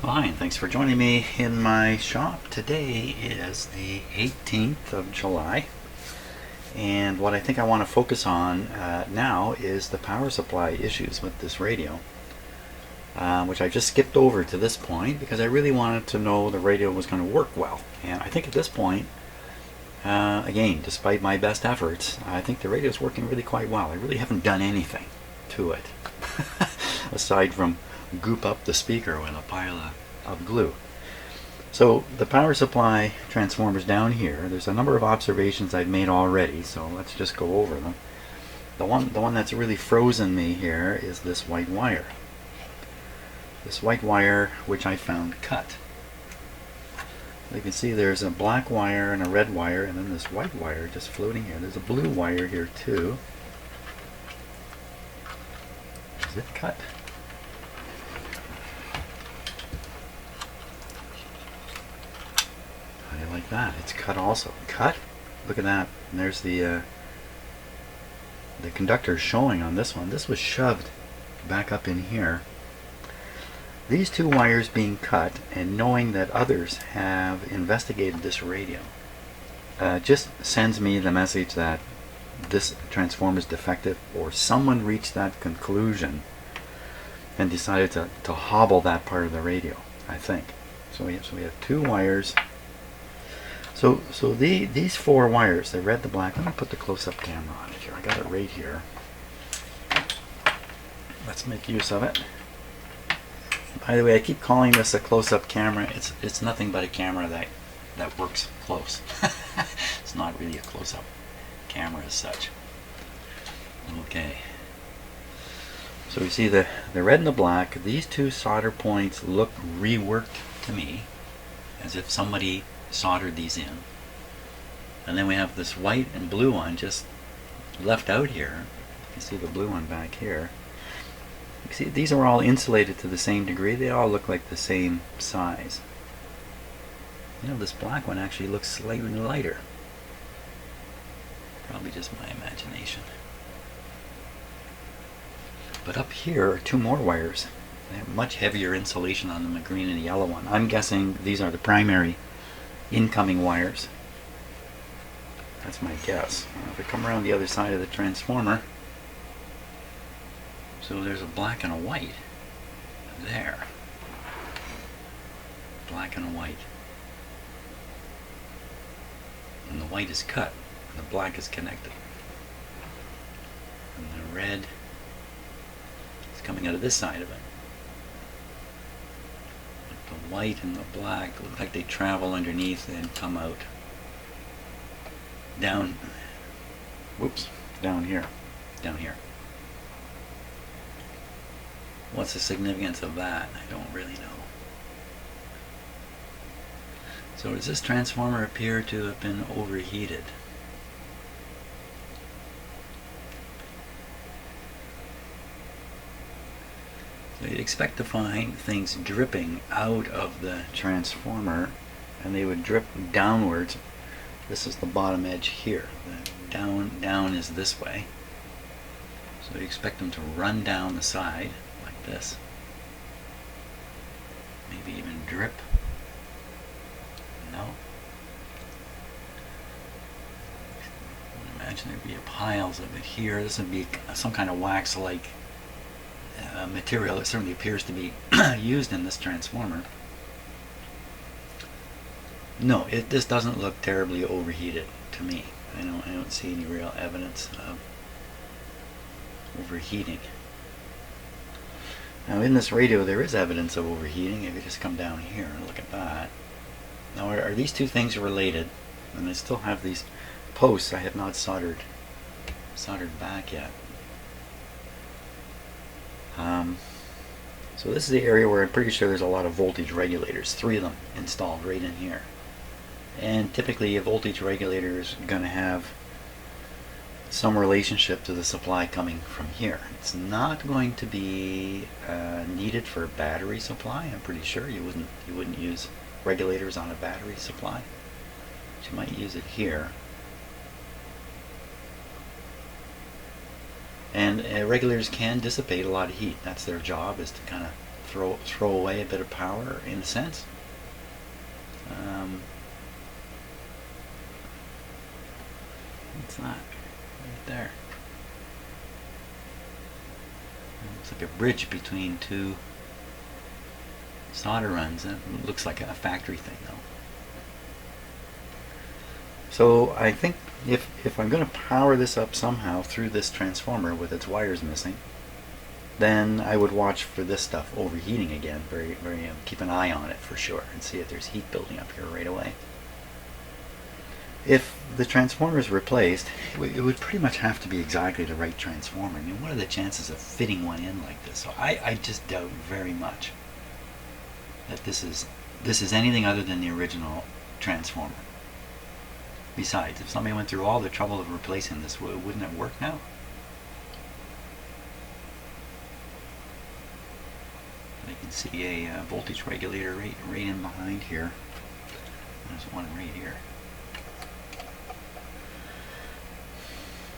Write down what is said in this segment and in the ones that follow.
Hi, and thanks for joining me in my shop. Today is the 18th of July, and what I think I want to focus on now is the power supply issues with this radio, which I just skipped over to this point because I really wanted to know the radio was going to work well. And I think at this point, again, despite my best efforts, I think the radio is working really quite well. I really haven't done anything to it aside from goop up the speaker with a pile of glue. So the power supply transformers down here, there's a number of observations I've made already, so let's just go over them. The one that's really frozen me here is this white wire. This white wire which I found cut. You can see there's a black wire and a red wire and then this white wire just floating here. There's a blue wire here too. Is it cut? Like that. It's cut also. Cut? Look at that. And there's the conductor showing on this one. This was shoved back up in here. These two wires being cut and knowing that others have investigated this radio just sends me the message that this transformer is defective, or someone reached that conclusion and decided to hobble that part of the radio, I think. So we have two wires. So these four wires, the red, the black, I'm going to put the close-up camera on it here. I got it right here. Let's make use of it. By the way, I keep calling this a close-up camera. It's nothing but a camera that works close. It's not really a close-up camera as such. Okay. So we see the red and the black. These two solder points look reworked to me, as if somebody soldered these in. And then we have this white and blue one just left out here. You can see the blue one back here. You can see these are all insulated to the same degree. They all look like the same size. You know, this black one actually looks slightly lighter. Probably just my imagination. But up here are two more wires. They have much heavier insulation on them, the green and the yellow one. I'm guessing these are the primary incoming wires. That's my guess. If I come around the other side of the transformer, so there's a black and a white there. Black and a white. And the white is cut, and the black is connected. And the red is coming out of this side of it. The white and the black look like they travel underneath and come out down, whoops, down here. What's the significance of that? I don't really know. So does this transformer appear to have been overheated? So you'd expect to find things dripping out of the transformer, and they would drip downwards. This is the bottom edge here. The down is this way. So you expect them to run down the side like this. Maybe even drip. No. Imagine there'd be piles of it here. This would be some kind of wax-like material. It certainly appears to be used in this transformer. No, this doesn't look terribly overheated to me. I don't see any real evidence of overheating. Now in this radio there is evidence of overheating. If you just come down here and look at that. Now are these two things related? And I still have these posts I have not soldered back yet. So this is the area where I'm pretty sure there's a lot of voltage regulators, 3 of them installed right in here. And typically a voltage regulator is going to have some relationship to the supply coming from here. It's not going to be needed for a battery supply. I'm pretty sure you wouldn't use regulators on a battery supply. But you might use it here. And regulators can dissipate a lot of heat. That's their job, is to kind of throw away a bit of power in a sense. It's not right there. It looks like a bridge between two solder runs. It looks like a factory thing though. So I think if I'm going to power this up somehow through this transformer with its wires missing, then I would watch for this stuff overheating again. Keep an eye on it for sure and see if there's heat building up here right away. If the transformer is replaced, it would pretty much have to be exactly the right transformer. I mean, what are the chances of fitting one in like this? So I just doubt very much that this is anything other than the original transformer. Besides, if somebody went through all the trouble of replacing this, wouldn't it work now? I can see a voltage regulator right in behind here. There's one right here.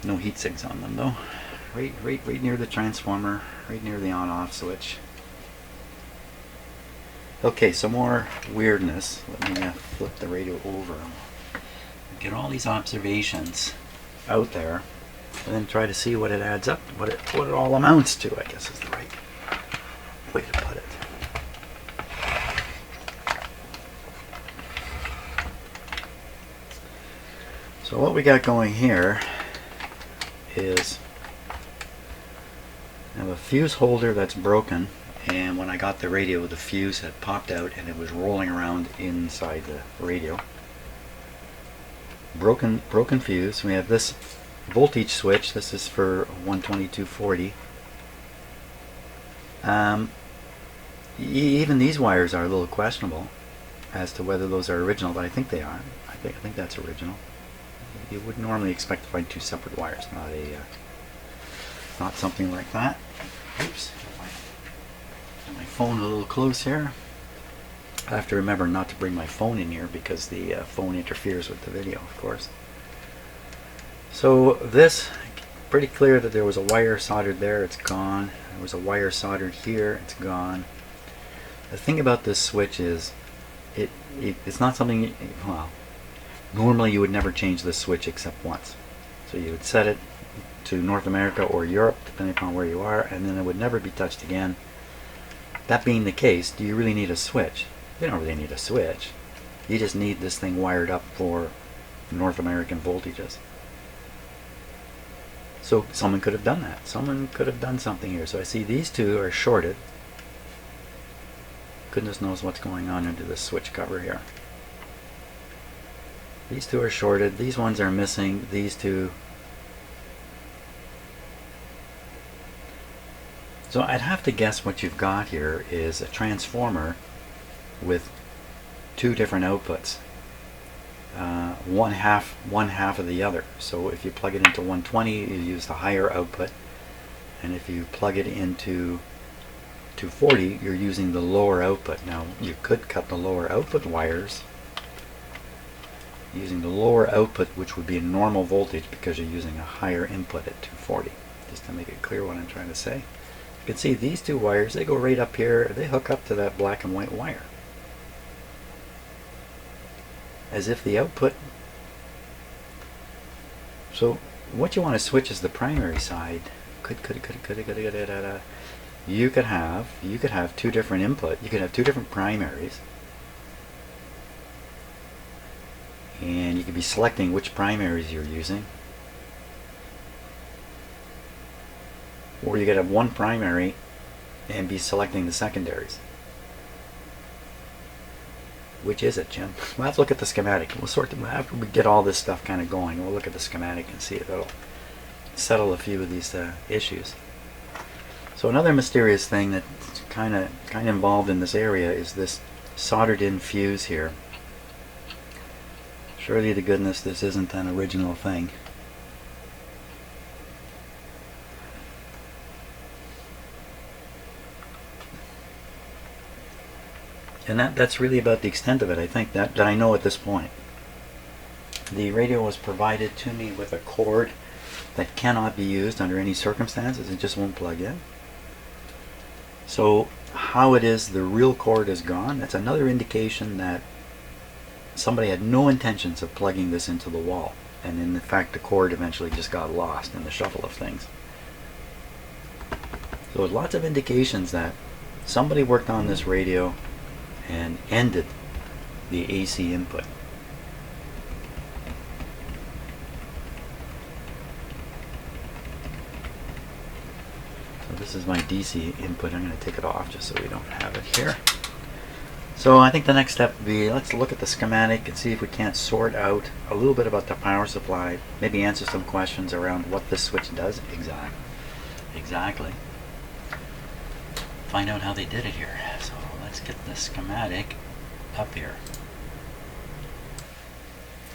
No heat sinks on them though. Right near the transformer, right near the on-off switch. Okay, some more weirdness. Let me flip the radio over. Get all these observations out there, and then try to see what it adds up, what it all amounts to, I guess is the right way to put it. So what we got going here is I have a fuse holder that's broken, and when I got the radio, the fuse had popped out and it was rolling around inside the radio. Broken fuse. We have this voltage switch. This is for 12240. Even these wires are a little questionable as to whether those are original, but I think they are. I think that's original. You would normally expect to find two separate wires, not something like that. Oops. Got my phone a little close here. I have to remember not to bring my phone in here because the phone interferes with the video, of course. So this, pretty clear that there was a wire soldered there, it's gone. There was a wire soldered here, it's gone. The thing about this switch is, it's not something, well, normally you would never change this switch except once. So you would set it to North America or Europe, depending upon where you are, and then it would never be touched again. That being the case, do you really need a switch? You don't really need a switch. You just need this thing wired up for North American voltages. So someone could have done that. Someone could have done something here. So I see these two are shorted. Goodness knows what's going on under this switch cover here. These two are shorted. These ones are missing. These two. So I'd have to guess what you've got here is a transformer with two different outputs, one half of the other. So if you plug it into 120, you use the higher output, and if you plug it into 240, you're using the lower output. Now you could cut the lower output wires using the lower output, which would be a normal voltage because you're using a higher input at 240. Just to make it clear what I'm trying to say. You can see these two wires, they go right up here, they hook up to that black and white wire. As if the output. So what you want to switch is the primary side. You could have two different input. You could have two different primaries, and you could be selecting which primaries you're using. Or you could have one primary and be selecting the secondaries. Which is it, Jim? We'll have to look at the schematic. We'll sort them after we get all this stuff kind of going. We'll look at the schematic and see if it'll settle a few of these issues. So another mysterious thing that's kind of involved in this area is this soldered in fuse here. Surely to goodness this isn't an original thing. And that's really about the extent of it, I think, that I know at this point. The radio was provided to me with a cord that cannot be used under any circumstances. It just won't plug in. So how it is the real cord is gone, that's another indication that somebody had no intentions of plugging this into the wall, and in fact the cord eventually just got lost in the shuffle of things. So lots of indications that somebody worked on this radio and ended the AC input. So this is my DC input. I'm going to take it off just so we don't have it here. So I think the next step would be, let's look at the schematic and see if we can't sort out a little bit about the power supply, maybe answer some questions around what this switch does exactly. Find out how they did it here. So let's get the schematic up here.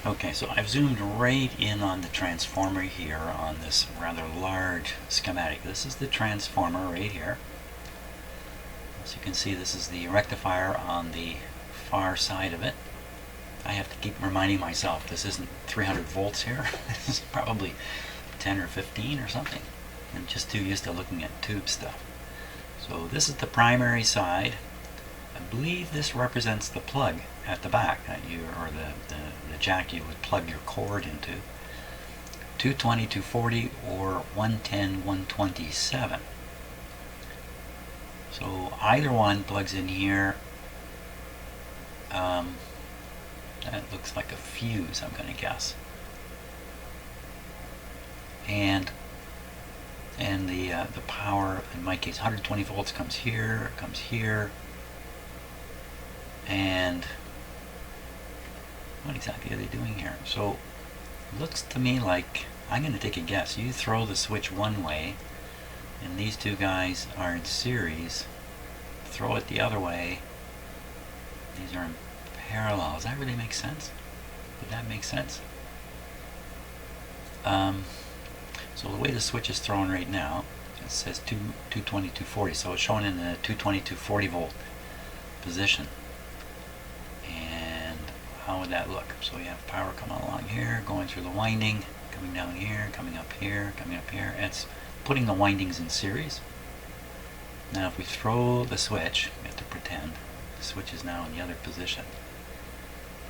Okay, so I've zoomed right in on the transformer here on this rather large schematic. This is the transformer right here. As you can see, this is the rectifier on the far side of it. I have to keep reminding myself this isn't 300 volts here. This is probably 10 or 15 or something. I'm just too used to looking at tube stuff. So this is the primary side. I believe this represents the plug at the back that or the jack you would plug your cord into. 220, 240, or 110, 127. So either one plugs in here. That looks like a fuse, I'm going to guess. And the power, in my case, 120 volts comes here, and what exactly are they doing here? So it looks to me like, I'm going to take a guess, you throw the switch one way and these two guys are in series, throw it the other way, these are in parallel. Does that really make sense? Would that make sense? So the way the switch is thrown right now, it says 220, 240, so it's showing in the 220, 240 volt position. And how would that look? So we have power coming along here, going through the winding, coming down here, coming up here, coming up here. It's putting the windings in series. Now if we throw the switch, we have to pretend the switch is now in the other position.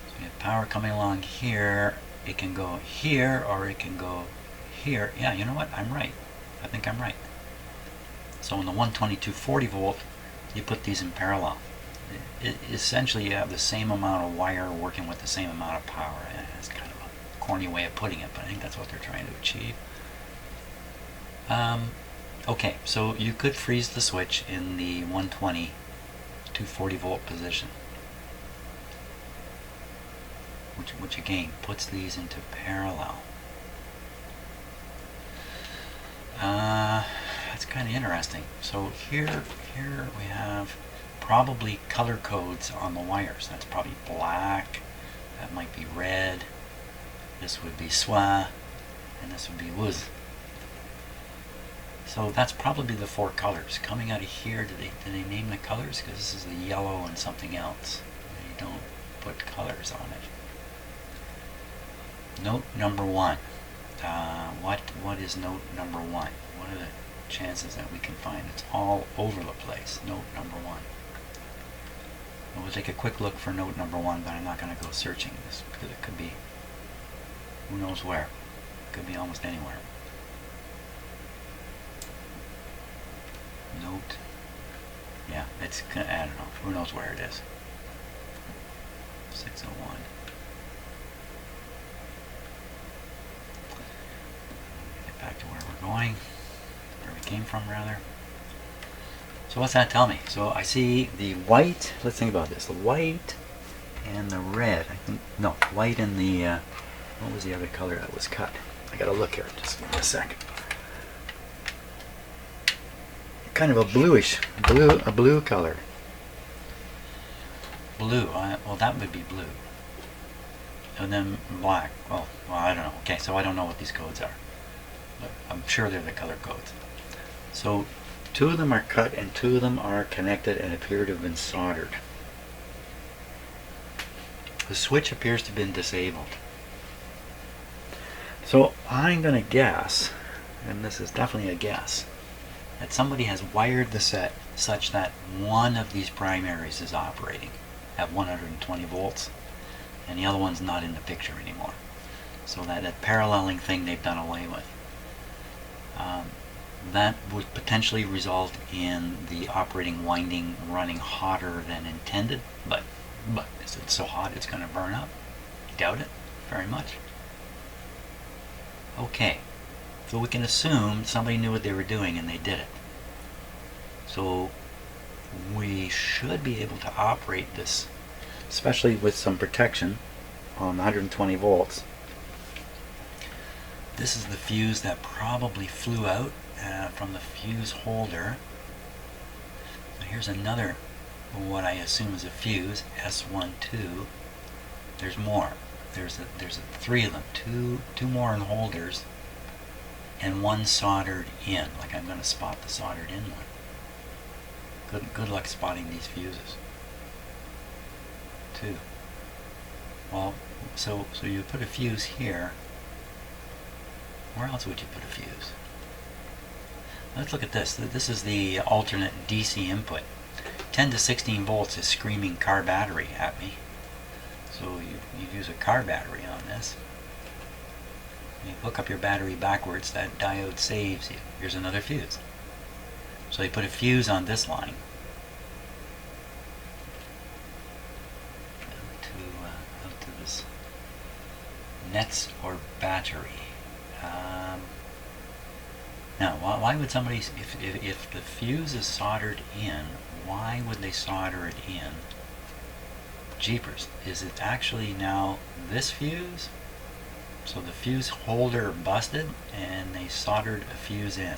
So we have power coming along here. It can go here or it can go here. Yeah, you know what? I'm right. I think I'm right. So in the 120, 240 volt, you put these in parallel. Essentially, you have the same amount of wire working with the same amount of power. It's kind of a corny way of putting it, but I think that's what they're trying to achieve. Okay, so you could freeze the switch in the 120, 240 volt position, which again puts these into parallel. That's kind of interesting. So here we have probably color codes on the wires. That's probably black, that might be red, this would be soie, and this would be rose. So that's probably the four colors. Coming out of here, did they name the colors? Because this is the yellow and something else. They don't put colors on it. Note number one. What is note number one? What are the chances that we can find? It's all over the place. Note number one. We'll take a quick look for note number one, but I'm not going to go searching this because it could be who knows where. It could be almost anywhere. Note. Yeah, it's, I don't know. Who knows where it is. 601. Get back to where we're going. Where we came from, rather. So what's that tell me? So I see the white. Let's think about this. The white and the red. I think, no, white and the, what was the other color that was cut? I gotta look here. Just give me a second. Kind of a bluish, a blue color. Blue, well that would be blue. And then black, well I don't know. Okay, so I don't know what these codes are. But I'm sure they're the color codes. So two of them are cut and two of them are connected and appear to have been soldered. The switch appears to have been disabled. So I'm going to guess, and this is definitely a guess, that somebody has wired the set such that one of these primaries is operating at 120 volts and the other one's not in the picture anymore. So that paralleling thing they've done away with. That would potentially result in the operating winding running hotter than intended, but is it so hot it's going to burn up? Doubt it very much. Okay, so we can assume somebody knew what they were doing and they did it. So we should be able to operate this, especially with some protection on 120 volts. This is the fuse that probably flew out from the fuse holder. So here's another, what I assume is a fuse, S12. There's more. There's three of them, two more in holders, and one soldered in. Like I'm going to spot the soldered in one. Good luck spotting these fuses. Two. Well, so you put a fuse here. Where else would you put a fuse? Let's look at this. This is the alternate DC input. 10 to 16 volts is screaming car battery at me. So you use a car battery on this. You hook up your battery backwards, that diode saves you. Here's another fuse. So you put a fuse on this line. Out to this nets or battery. Now, why would somebody, if the fuse is soldered in, why would they solder it in? Jeepers, is it actually now this fuse? So the fuse holder busted and they soldered a fuse in.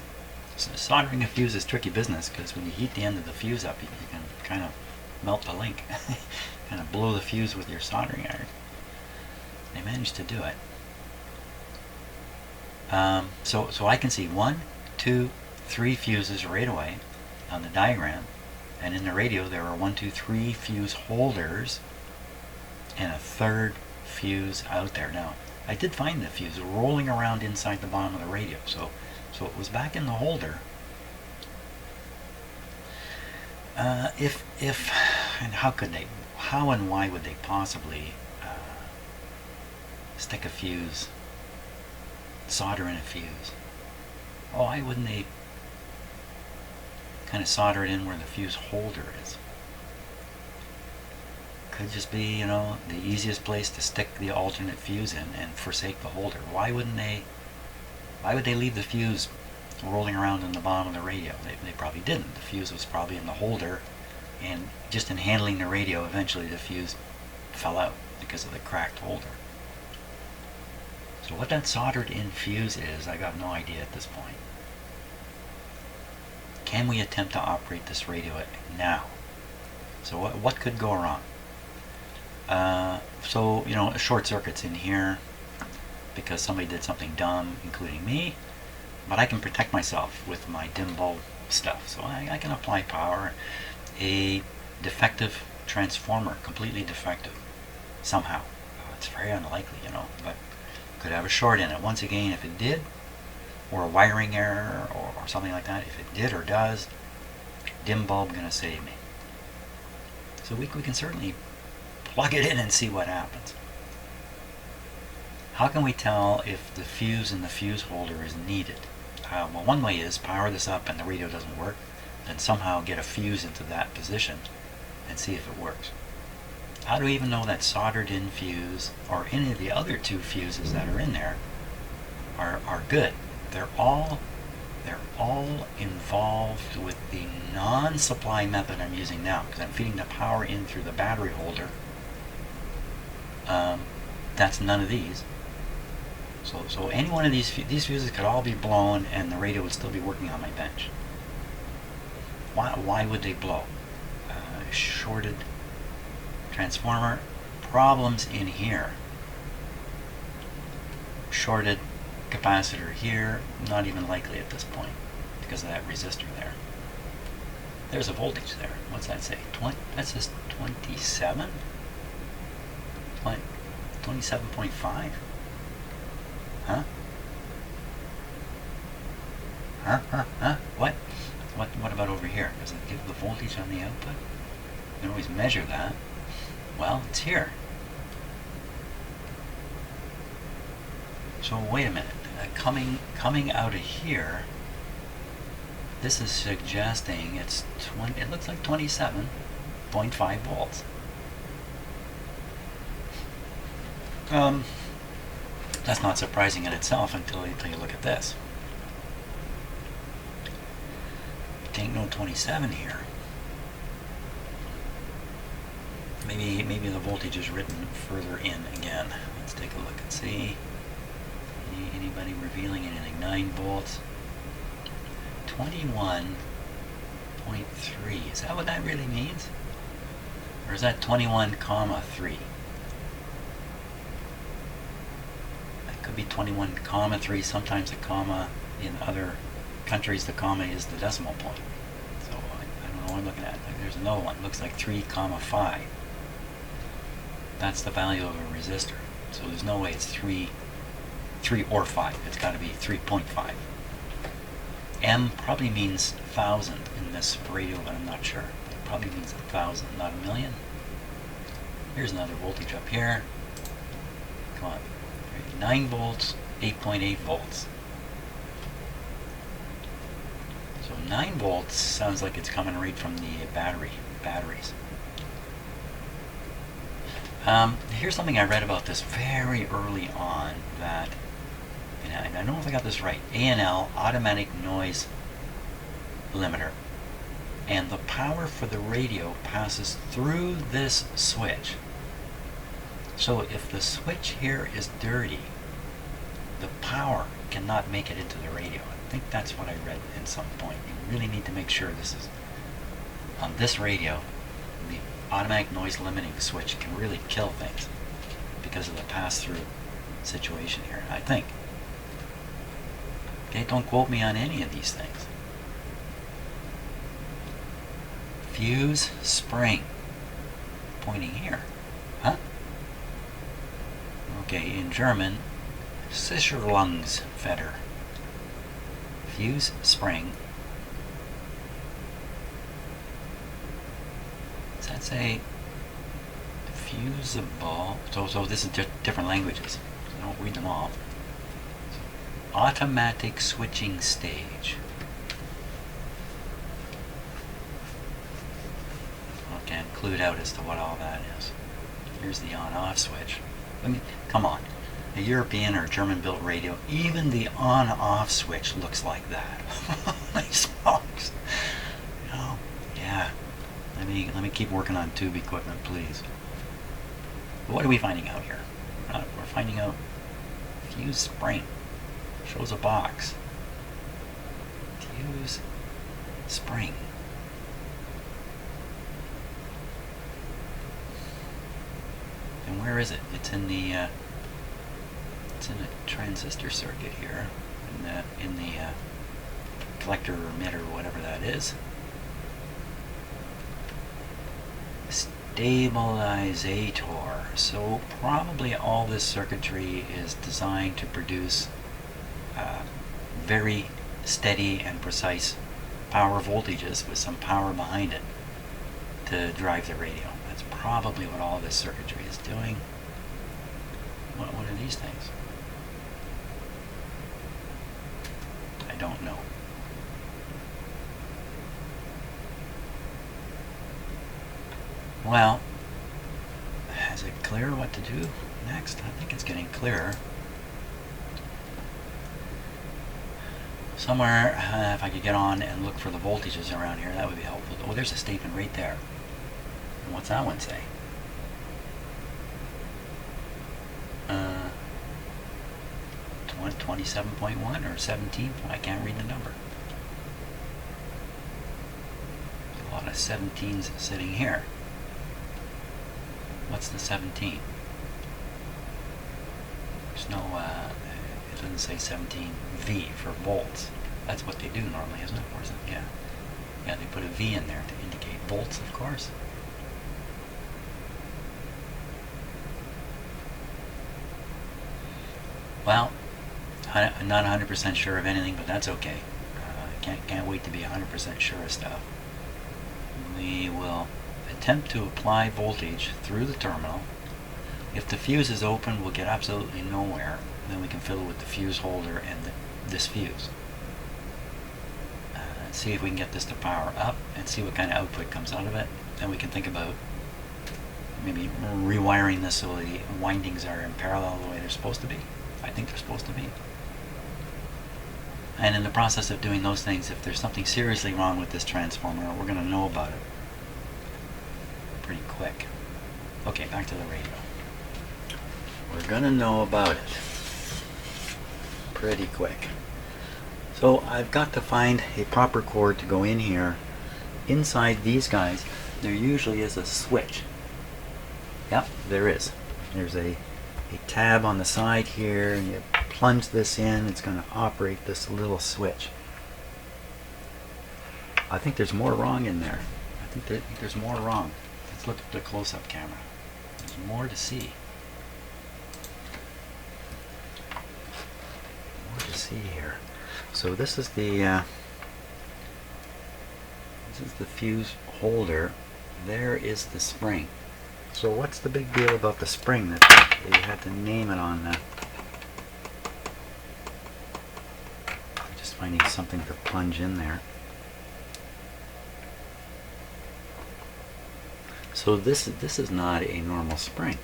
So soldering a fuse is tricky business because when you heat the end of the fuse up, you can kind of melt the link, kind of blow the fuse with your soldering iron. They managed to do it. So I can see 1, 2, 3 fuses right away on the diagram, and in the radio there are 1, 2, 3 fuse holders and a third fuse out there. Now I did find the fuse rolling around inside the bottom of the radio, so it was back in the holder. And how and why would they possibly stick a fuse, solder in a fuse? Oh, why wouldn't they kind of solder it in where the fuse holder is? Could just be, you know, the easiest place to stick the alternate fuse in and forsake the holder. Why would they leave the fuse rolling around in the bottom of the radio? They probably didn't. The fuse was probably in the holder, and just in handling the radio, eventually the fuse fell out because of the cracked holder. So what that soldered in fuse is, I got no idea at this point. Can we attempt to operate this radio now? So what could go wrong? So, you know, short circuits in here because somebody did something dumb, including me, but I can protect myself with my dim bulb stuff. So I can apply power. A defective transformer, completely defective, somehow. It's very unlikely, you know, but could have a short in it. Once again, if it did, or a wiring error or something like that, if it did or does, dim bulb gonna save me. So we can certainly plug it in and see what happens. How can we tell if the fuse in the fuse holder is needed? Well, one way is power this up and the radio doesn't work, then somehow get a fuse into that position and see if it works. How do we even know that soldered in fuse or any of the other 2 fuses that are in there are good? They're all involved with the non-supply method I'm using now, because I'm feeding the power in through the battery holder. That's none of these. So any one of these fuses could all be blown and the radio would still be working on my bench. Why would they blow? Shorted transformer, problems in here. Shorted capacitor here, not even likely at this point because of that resistor there. There's a voltage there. What's that say? That says 27? 27.5? Huh? What? What about over here? Does it give the voltage on the output? You can always measure that. Well, it's here. So wait a minute. Coming out of here, this is suggesting it's it looks like 27.5 volts. That's not surprising in itself until you look at this. It ain't no 27 here. Maybe the voltage is written further in again. Let's take a look and see. Anybody revealing anything? 9 volts. 21.3. Is that what that really means? Or is that 21,3? That could be 21,3. Sometimes a comma in other countries, the comma is the decimal point. So I don't know what I'm looking at. There's another one. It looks like 3,5. That's the value of a resistor. So there's no way it's 3 or 5. It's got to be 3.5. M probably means 1,000 in this radio, but I'm not sure. It probably means 1,000, not a million. Here's another voltage up here. Come on. 9 volts, 8.8 volts. So 9 volts sounds like it's coming right from the batteries. Here's something I read about this very early on that, and I don't know if I got this right, A&L, automatic noise limiter, and the power for the radio passes through this switch. So if the switch here is dirty, the power cannot make it into the radio. I think that's what I read at some point. You really need to make sure this is on this radio. The automatic noise limiting switch can really kill things because of the pass-through situation here, I think. Okay, don't quote me on any of these things. Fuse spring. Pointing here. Huh? Okay, in German, Sicherungsfeder. Fuse spring. Does that say fusible? So this is different languages. So I don't read them all. Automatic switching stage. Okay, I'm clued out as to what all that is. Here's the on-off switch. I mean, come on. A European or German-built radio, even the on-off switch looks like that. Holy smokes! You know, yeah. Let me keep working on tube equipment, please. But what are we finding out here? We're finding out fuse spring. Shows a box. Fuse spring. And where is it? It's in the transistor circuit here, in the collector or emitter, whatever that is. Stabilizer. So probably all this circuitry is designed to produce very steady and precise power voltages with some power behind it to drive the radio. That's probably what all this circuitry is doing. What are these things? I don't know. Well, is it clear what to do next? I think it's getting clearer. Somewhere, if I could get on and look for the voltages around here, that would be helpful. Oh, there's a statement right there. And what's that one say? 27.1 or 17? I can't read the number. A lot of 17s sitting here. What's the 17? There's no, it doesn't say 17V for volts. That's what they do normally, isn't it? Or is it? Yeah. Yeah, they put a V in there to indicate volts, of course. Well, I'm not 100% sure of anything, but that's okay. Can't wait to be 100% sure of stuff. we will attempt to apply voltage through the terminal. If the fuse is open, we'll get absolutely nowhere. Then we can fiddle with the fuse holder and this fuse. See if we can get this to power up and see what kind of output comes out of it. Then we can think about maybe rewiring this so the windings are in parallel the way they're supposed to be. I think they're supposed to be. And in the process of doing those things, if there's something seriously wrong with this transformer, we're going to know about it pretty quick. Okay, back to the radio. We're going to know about it pretty quick. So I've got to find a proper cord to go in here. Inside these guys, there usually is a switch. Yep, there is. There's a tab on the side here, and you plunge this in, it's going to operate this little switch. I think there's more wrong in there. I think there's more wrong. Let's look at the close-up camera. There's more to see. More to see here. So this is the fuse holder. There is the spring. So what's the big deal about the spring that you had to name it on? Just finding something to plunge in there. So this is not a normal spring.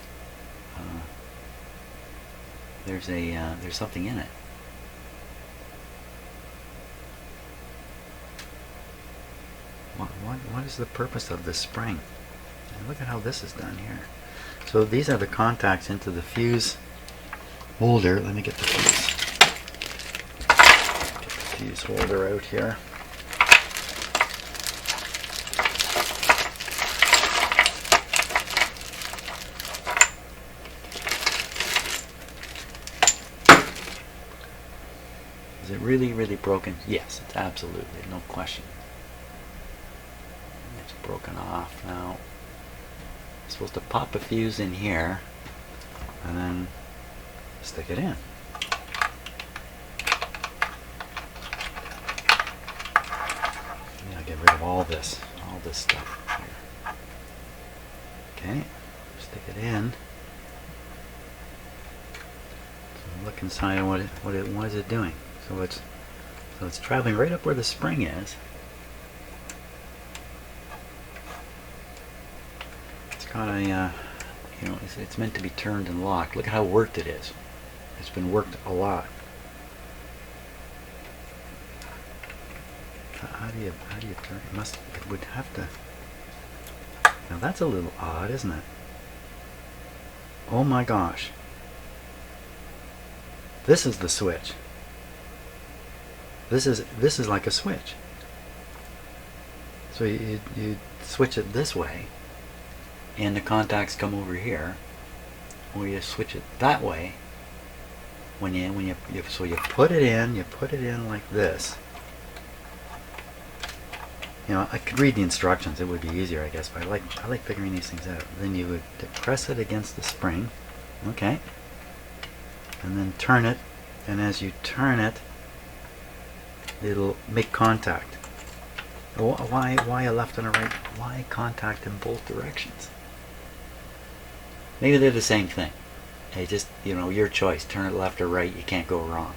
There's something in it. What is the purpose of this spring? And look at how this is done here. So these are the contacts into the fuse holder. Let me get the fuse holder out here. Is it really, really broken? Yes, it's absolutely, no question. It's broken off now. I'm supposed to pop a fuse in here and then stick it in. Yeah, get rid of all this stuff here. Okay, stick it in. So look inside what is it doing? So it's traveling right up where the spring is. It's got a it's meant to be turned and locked. Look at how worked it is. It's been worked a lot. How do you turn it? It would have to. Now that's a little odd, isn't it? Oh my gosh. This is the switch. This is like a switch. So you switch it this way, and the contacts come over here, or you switch it that way. So you put it in like this. You know, I could read the instructions. It would be easier, I guess. But I like figuring these things out. Then you would press it against the spring, okay, and then turn it. And as you turn it, it'll make contact. Why a left and a right? Why contact in both directions? Maybe they're the same thing. Hey, just, your choice. Turn it left or right. You can't go wrong.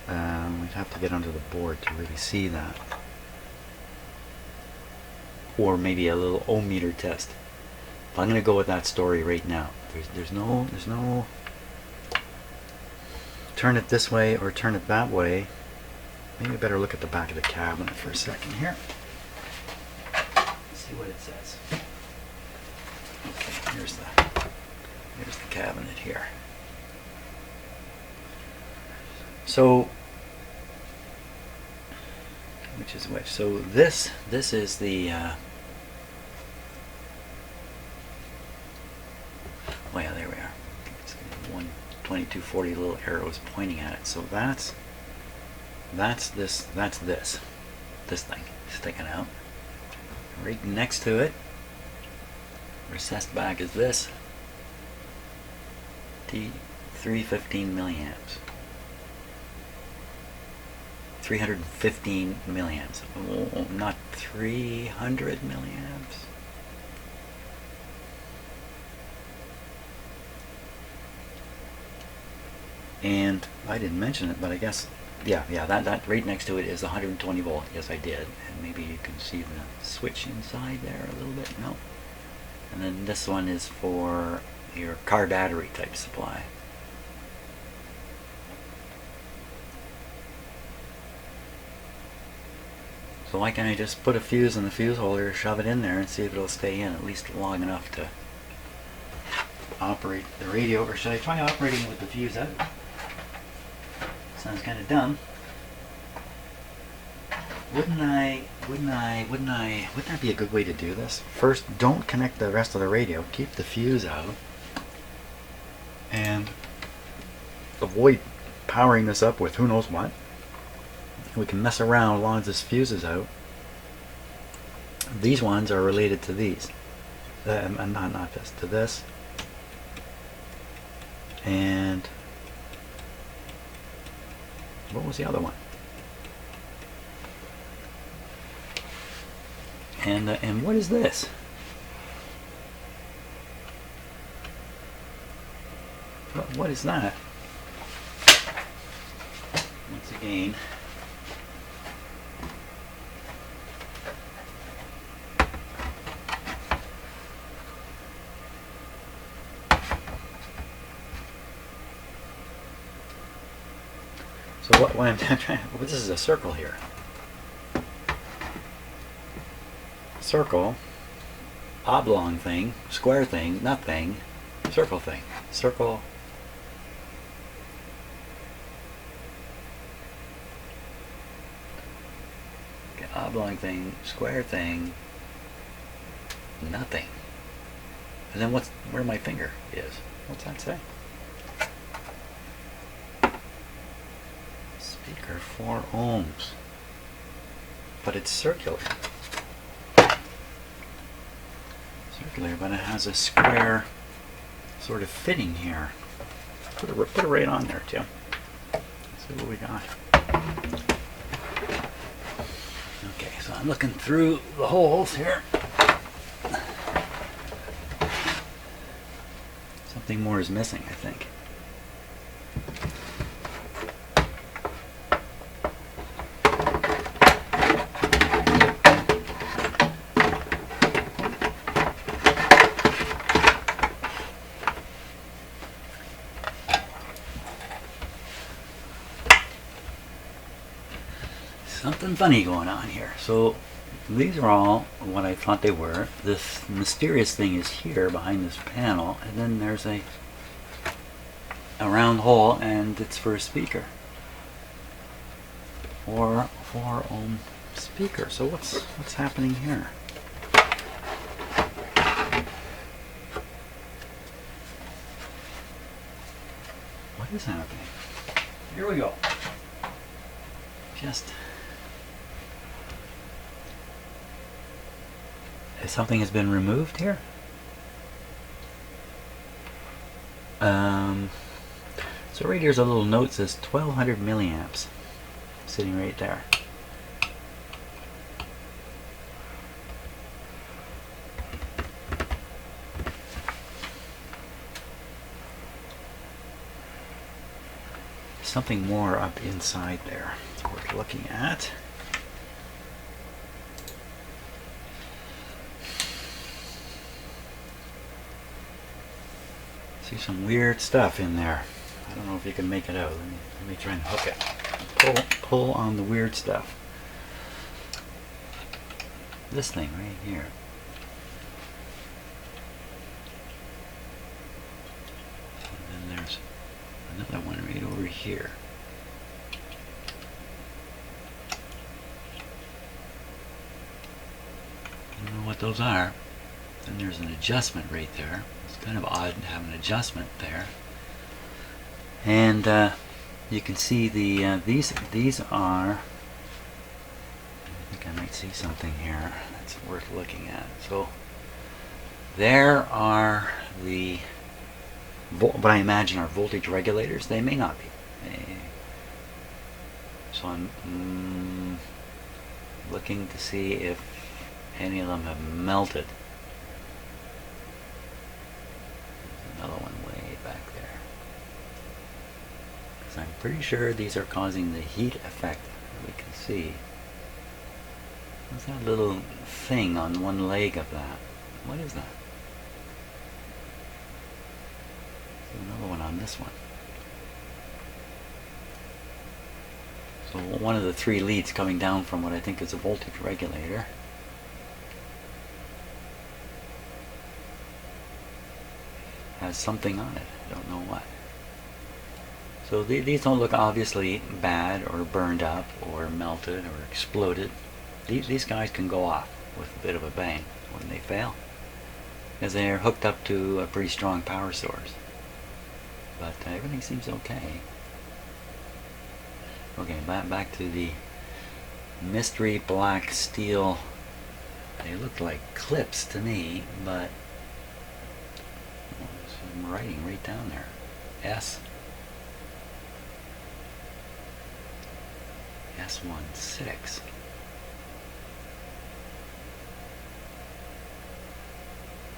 We'd have to get under the board to really see that. Or maybe a little ohmmeter test. But I'm going to go with that story right now. There's no turn it this way or turn it that way. Maybe I better look at the back of the cabinet for a second here. Let's see what it says. Okay, here's the cabinet here. So, which is which? So this is the well, there we are. It's 12240 little arrows pointing at it. So that's this thing sticking out. Right next to it, recessed back, is this T315 milliamps. 315 milliamps. Oh, not 300 milliamps. And I didn't mention it, but I guess, yeah, that right next to it is 120 volt. Yes, I did. And maybe you can see the switch inside there a little bit. No. And then this one is for your car battery type supply. So why can't I just put a fuse in the fuse holder, shove it in there, and see if it'll stay in at least long enough to operate the radio? Or should I try operating with the fuse out? Sounds kind of dumb. Wouldn't that be a good way to do this? First, don't connect the rest of the radio. Keep the fuse out. And avoid powering this up with who knows what. We can mess around as long as this fuse is out. These ones are related to these. Not this, to this. And what was the other one? And what is this? What is that? Once again, so what I'm trying, this is a circle here. Circle, oblong thing, square thing, nut thing, circle thing, circle. Okay, oblong thing, square thing, nothing. And then where my finger is? What's that say? Speaker 4 ohms, but it's circular. But it has a square sort of fitting here. Put it right on there, Tim. Let's see what we got. Okay, so I'm looking through the holes here. Something more is missing, I think. Something funny going on here. So these are all what I thought they were. This mysterious thing is here behind this panel, and then there's a round hole, and it's for a speaker. 4 ohm speaker. So what's happening here? What is happening? Here we go. Something has been removed here. So right here's a little note that says 1200 milliamps sitting right there. Something more up inside there it's worth looking at. See some weird stuff in there. I don't know if you can make it out. Let me try and hook it. Pull on the weird stuff. This thing right here. And then there's another one right over here. I don't know what those are. Then there's an adjustment right there. It's kind of odd to have an adjustment there. And you can see the these are. I think I might see something here that's worth looking at. So there are the what I imagine are voltage regulators. They may not be. So So I'm looking to see if any of them have melted. There's another one way back there. Because I'm pretty sure these are causing the heat effect that we can see. What's that little thing on one leg of that? What is that? There's another one on this one. So one of the three leads coming down from what I think is a voltage regulator. Has something on it. I don't know what. So these don't look obviously bad or burned up or melted or exploded. These guys can go off with a bit of a bang when they fail, because they're hooked up to a pretty strong power source. But everything seems okay. Okay, back to the mystery black steel. They look like clips to me, but there's some writing right down there. S16.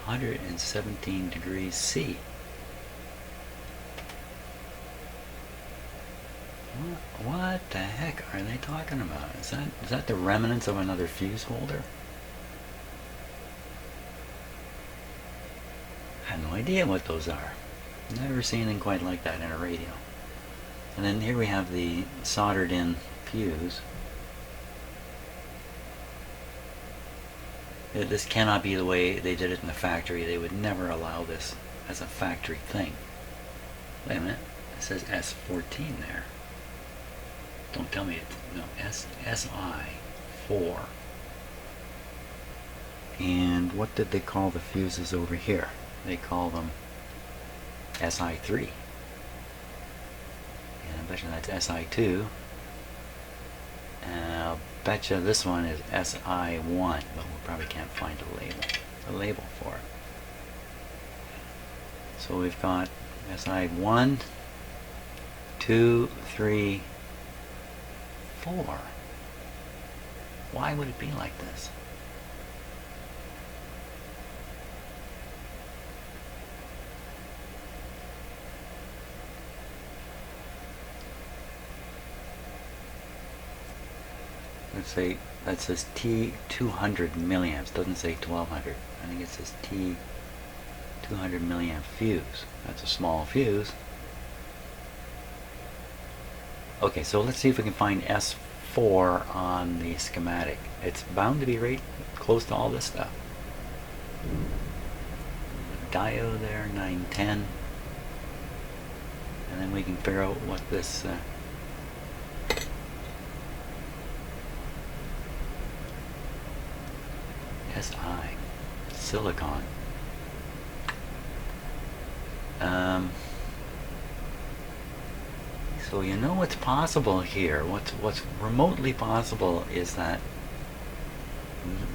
117 degrees C. What the heck are they talking about? Is that the remnants of another fuse holder? I have no idea what those are. Never seen anything quite like that in a radio. And then here we have the soldered in fuse. This cannot be the way they did it in the factory. They would never allow this as a factory thing. Wait a minute. It says S14 there. Don't tell me it's... No, SI4. And what did they call the fuses over here? They call them SI3. And I bet you that's SI2. And I'll bet you this one is SI1, but we probably can't find a label for it. So we've got SI1, 2, 3, 4. Why would it be like this? Let's say that says T 200 milliamps. Doesn't say 1200. I think it says T 200 milliamp fuse. That's a small fuse. Okay, so let's see if we can find S4 on the schematic. It's bound to be right close to all this stuff. Diode there, 910. And then we can figure out what this SI, silicon. So you know what's possible here. What's remotely possible is that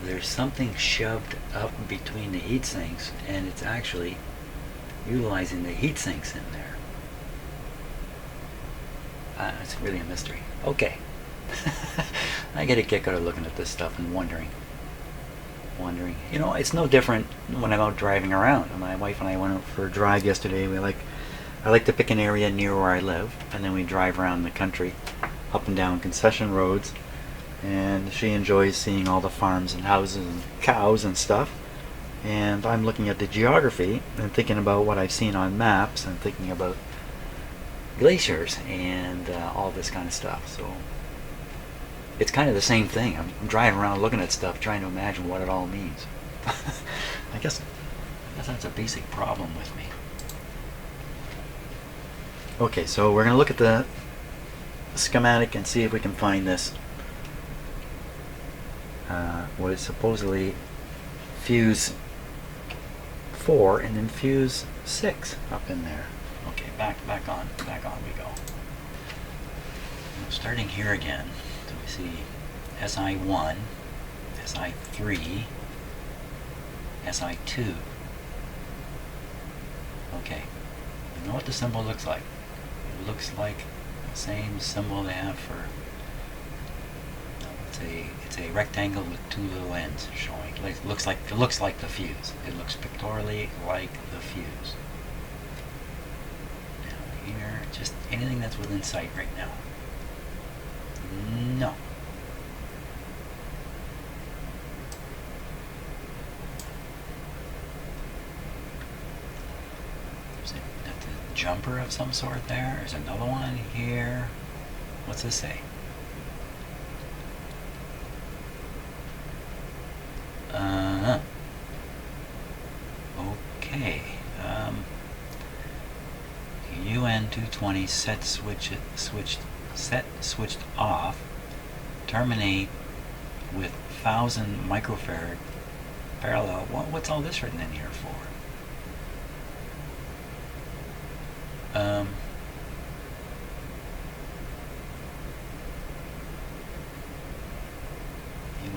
there's something shoved up between the heat sinks, and it's actually utilizing the heat sinks in there. It's really a mystery. Okay. I get a kick out of looking at this stuff and wondering. You know, it's no different when I'm out driving around. My wife and I went out for a drive yesterday. I like to pick an area near where I live, and then we drive around the country, up and down concession roads, and she enjoys seeing all the farms and houses and cows and stuff. And I'm looking at the geography and thinking about what I've seen on maps and thinking about glaciers and all this kind of stuff. So it's kind of the same thing. I'm driving around looking at stuff, trying to imagine what it all means. I guess that's a basic problem with me. Okay, so we're going to look at the schematic and see if we can find this. What is supposedly fuse 4 and then fuse 6 up in there. Okay, back on we go. Starting here again. So we see SI1, SI3, SI2. Okay, you know what the symbol looks like. It looks like the same symbol they have for it's a rectangle with two little ends showing. It looks like the fuse. It looks pictorially like the fuse. Now here, just anything that's within sight right now. No. Is it a jumper of some sort there? There's another one here. What's this say? Okay. UN220 switched off. Terminate with 1000 microfarad parallel. What's all this written in here for?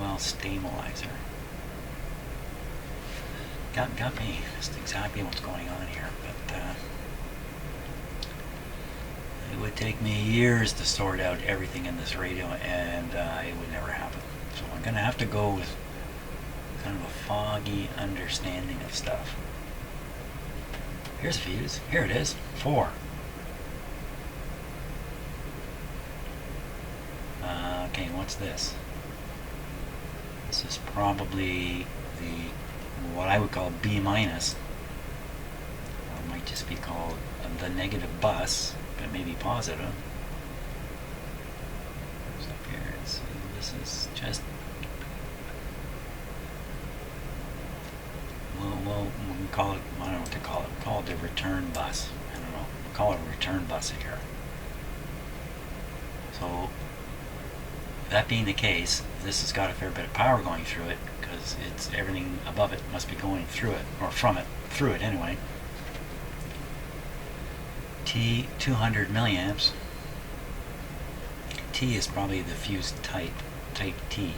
UL stabilizer. Got me. That's exactly what's going on here. But it would take me years to sort out everything in this radio, and it would never happen. So I'm going to have to go with kind of a foggy understanding of stuff. Here's a fuse. Here it is. 4. Okay, what's this? This is probably what I would call B minus, or it might just be called the negative bus, but maybe positive. So up here, this is just we'll call it, I don't know what to call it. We'll call it the return bus. I don't know. We'll call it a return bus here. So that being the case, this has got a fair bit of power going through it, because it's everything above it must be going through it, or from it, through it anyway. T 200 milliamps. T is probably the fuse type T,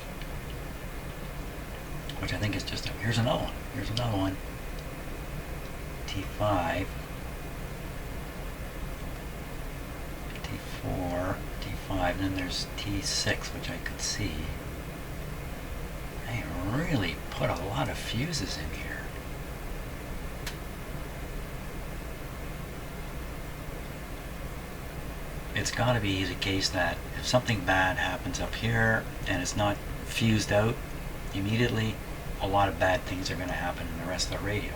which I think is just here's another one. Here's another one. T5, T4, T5, and then there's T6, which I could see. They really put a lot of fuses in here. It's got to be the case that if something bad happens up here and it's not fused out immediately, a lot of bad things are going to happen in the rest of the radio.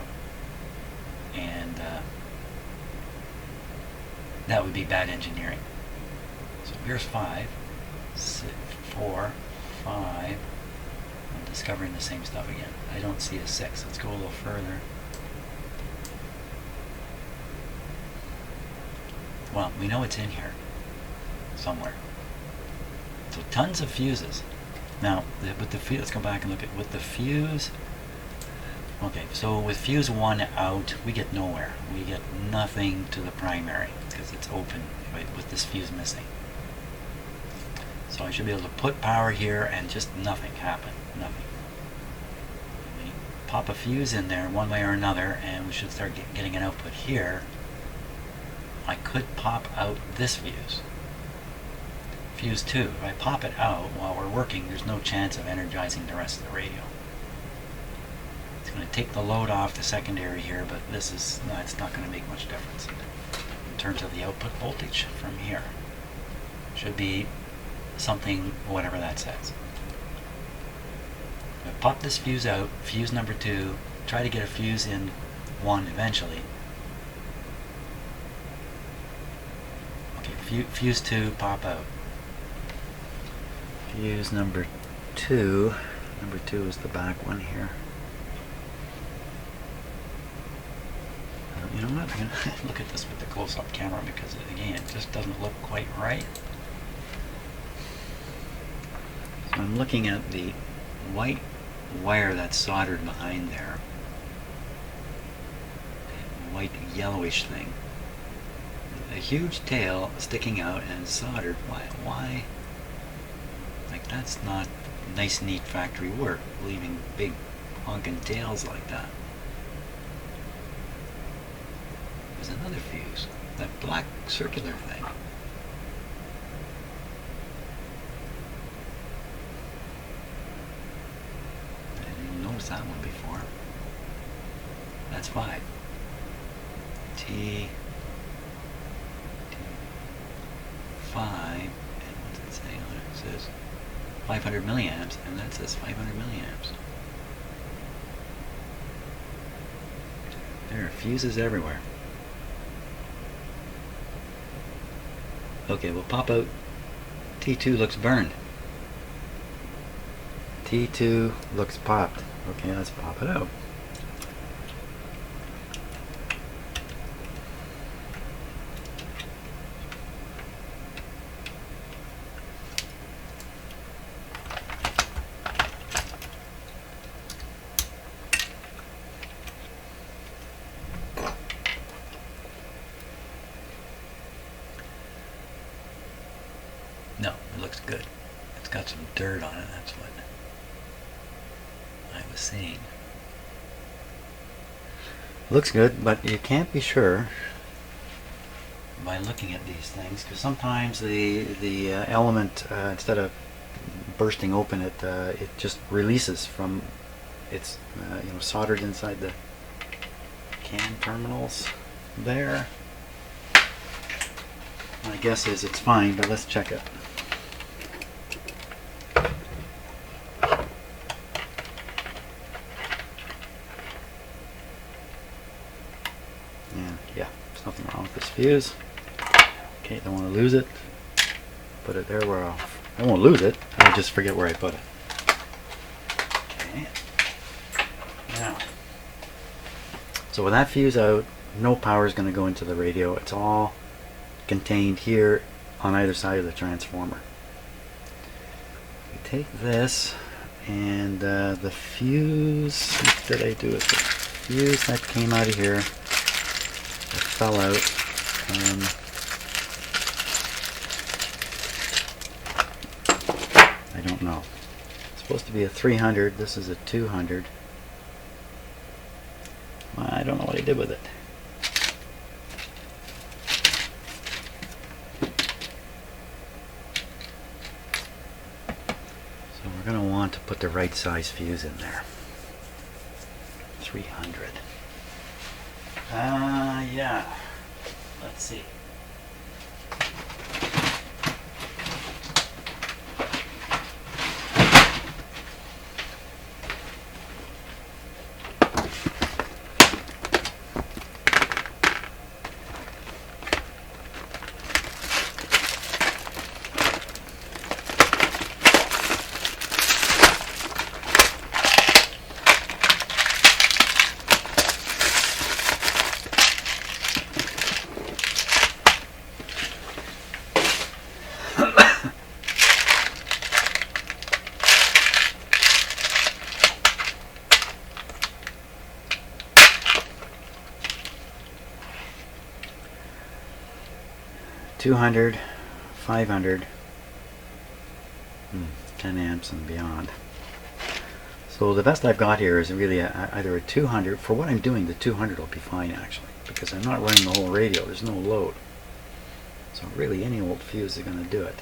And that would be bad engineering. So here's 5, 6, 4, 5. I'm discovering the same stuff again. I don't see a 6. Let's go a little further. Well, we know it's in here somewhere. So tons of fuses. Now, with the fuse, let's go back and look at with the fuse. Okay, so with fuse 1 out, we get nowhere. We get nothing to the primary because it's open, right, with this fuse missing. So I should be able to put power here and just nothing happen. Nothing. We pop a fuse in there one way or another, and we should start getting an output here. I could pop out this fuse. Fuse 2. If I pop it out while we're working, there's no chance of energizing the rest of the radio. It's going to take the load off the secondary here, but this is it's not going to make much difference in terms of the output voltage from here. Should be something, whatever that says. I pop this fuse out, fuse number 2, try to get a fuse in 1 eventually. Okay, fuse 2, pop out. Fuse number 2. Number 2 is the back one here. You know what? I'm going to look at this with the close-up camera because, again, it just doesn't look quite right. So I'm looking at the white wire that's soldered behind there. White yellowish thing. A huge tail sticking out and soldered. Why? Like, that's not nice, neat factory work, leaving big honking tails like that. There's another fuse. That black circular thing. What's that one before? That's 5. T 5, and what's it say on it? It says 500 milliamps, and that says 500 milliamps. There are fuses everywhere. Okay, we'll pop out. T2 looks burned. T2 looks popped. Okay, let's pop it out. No, it looks good. It's got some dirt on it, that's what I was seeing. Looks good, but you can't be sure by looking at these things, because sometimes the element, instead of bursting open, it just releases from its soldered inside the CAN terminals there. My guess is it's fine, but let's check it. And yeah, there's nothing wrong with this fuse. Okay, don't want to lose it. Put it there where I won't lose it. I'll just forget where I put it. Okay. Now, so with that fuse out, no power is going to go into the radio. It's all contained here on either side of the transformer. We take this, and the fuse, what did I do with the fuse that came out of here? It fell out. I don't know. It's supposed to be a 300. This is a 200. I don't know what I did with it. So we're going to want to put the right size fuse in there. 300. Yeah. Let's see. $200, $500, 10 amps and beyond. So the best I've got here is really either a 200. For what I'm doing, the 200 will be fine actually, because I'm not running the whole radio. There's no load. So really any old fuse is going to do it.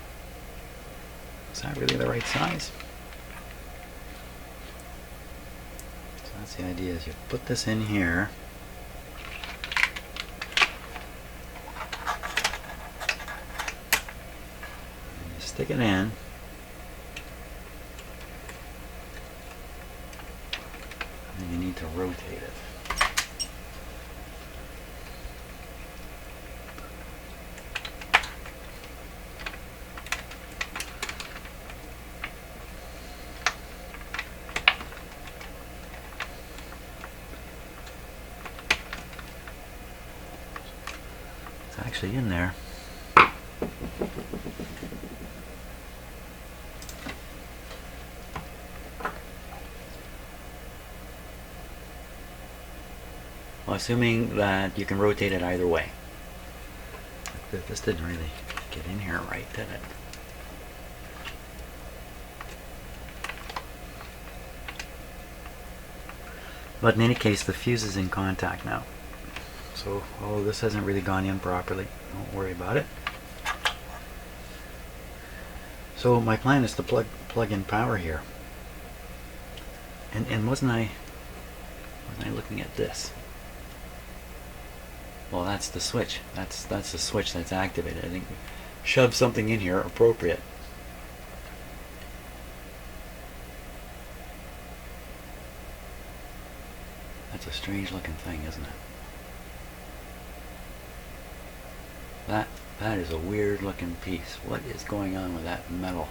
Is that really the right size? So that's the idea, is you put this in here. Stick it in, and then you need to rotate it. It's actually in there. Well, assuming that you can rotate it either way. This didn't really get in here right, did it? But in any case, the fuse is in contact now. So, oh, this hasn't really gone in properly. Don't worry about it. So my plan is to plug in power here. And wasn't I looking at this? Well, that's the switch. That's the switch that's activated. I think shove something in here appropriate. That's a strange looking thing, isn't it? That is a weird looking piece. What is going on with that metal?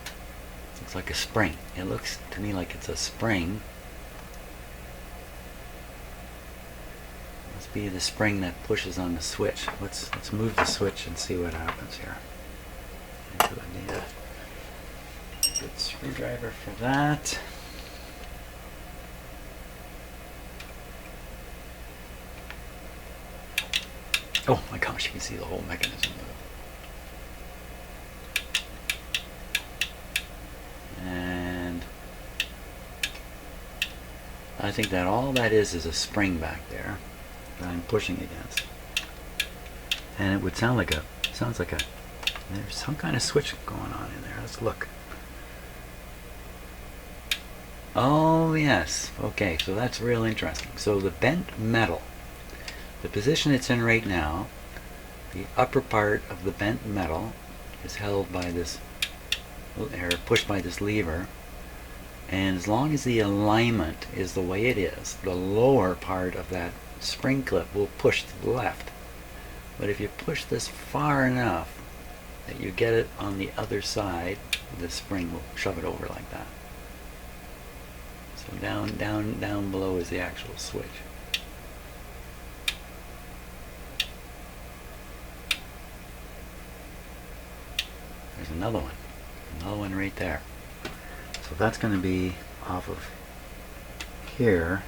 It looks like a spring. It looks to me like it's a spring. Must be the spring that pushes on the switch. Let's move the switch and see what happens here. I need a good screwdriver for that. Oh my gosh, you can see the whole mechanism move. And I think that all that is a spring back there that I'm pushing against. And it would sound like there's some kind of switch going on in there. Let's look. Oh yes, okay, so that's real interesting. So the bent metal, the position it's in right now, the upper part of the bent metal is held by this, or pushed by this lever, and as long as the alignment is the way it is, the lower part of that spring clip will push to the left. But if you push this far enough that you get it on the other side, the spring will shove it over like that. So down below is the actual switch. There's another one right there. So that's going to be off of here,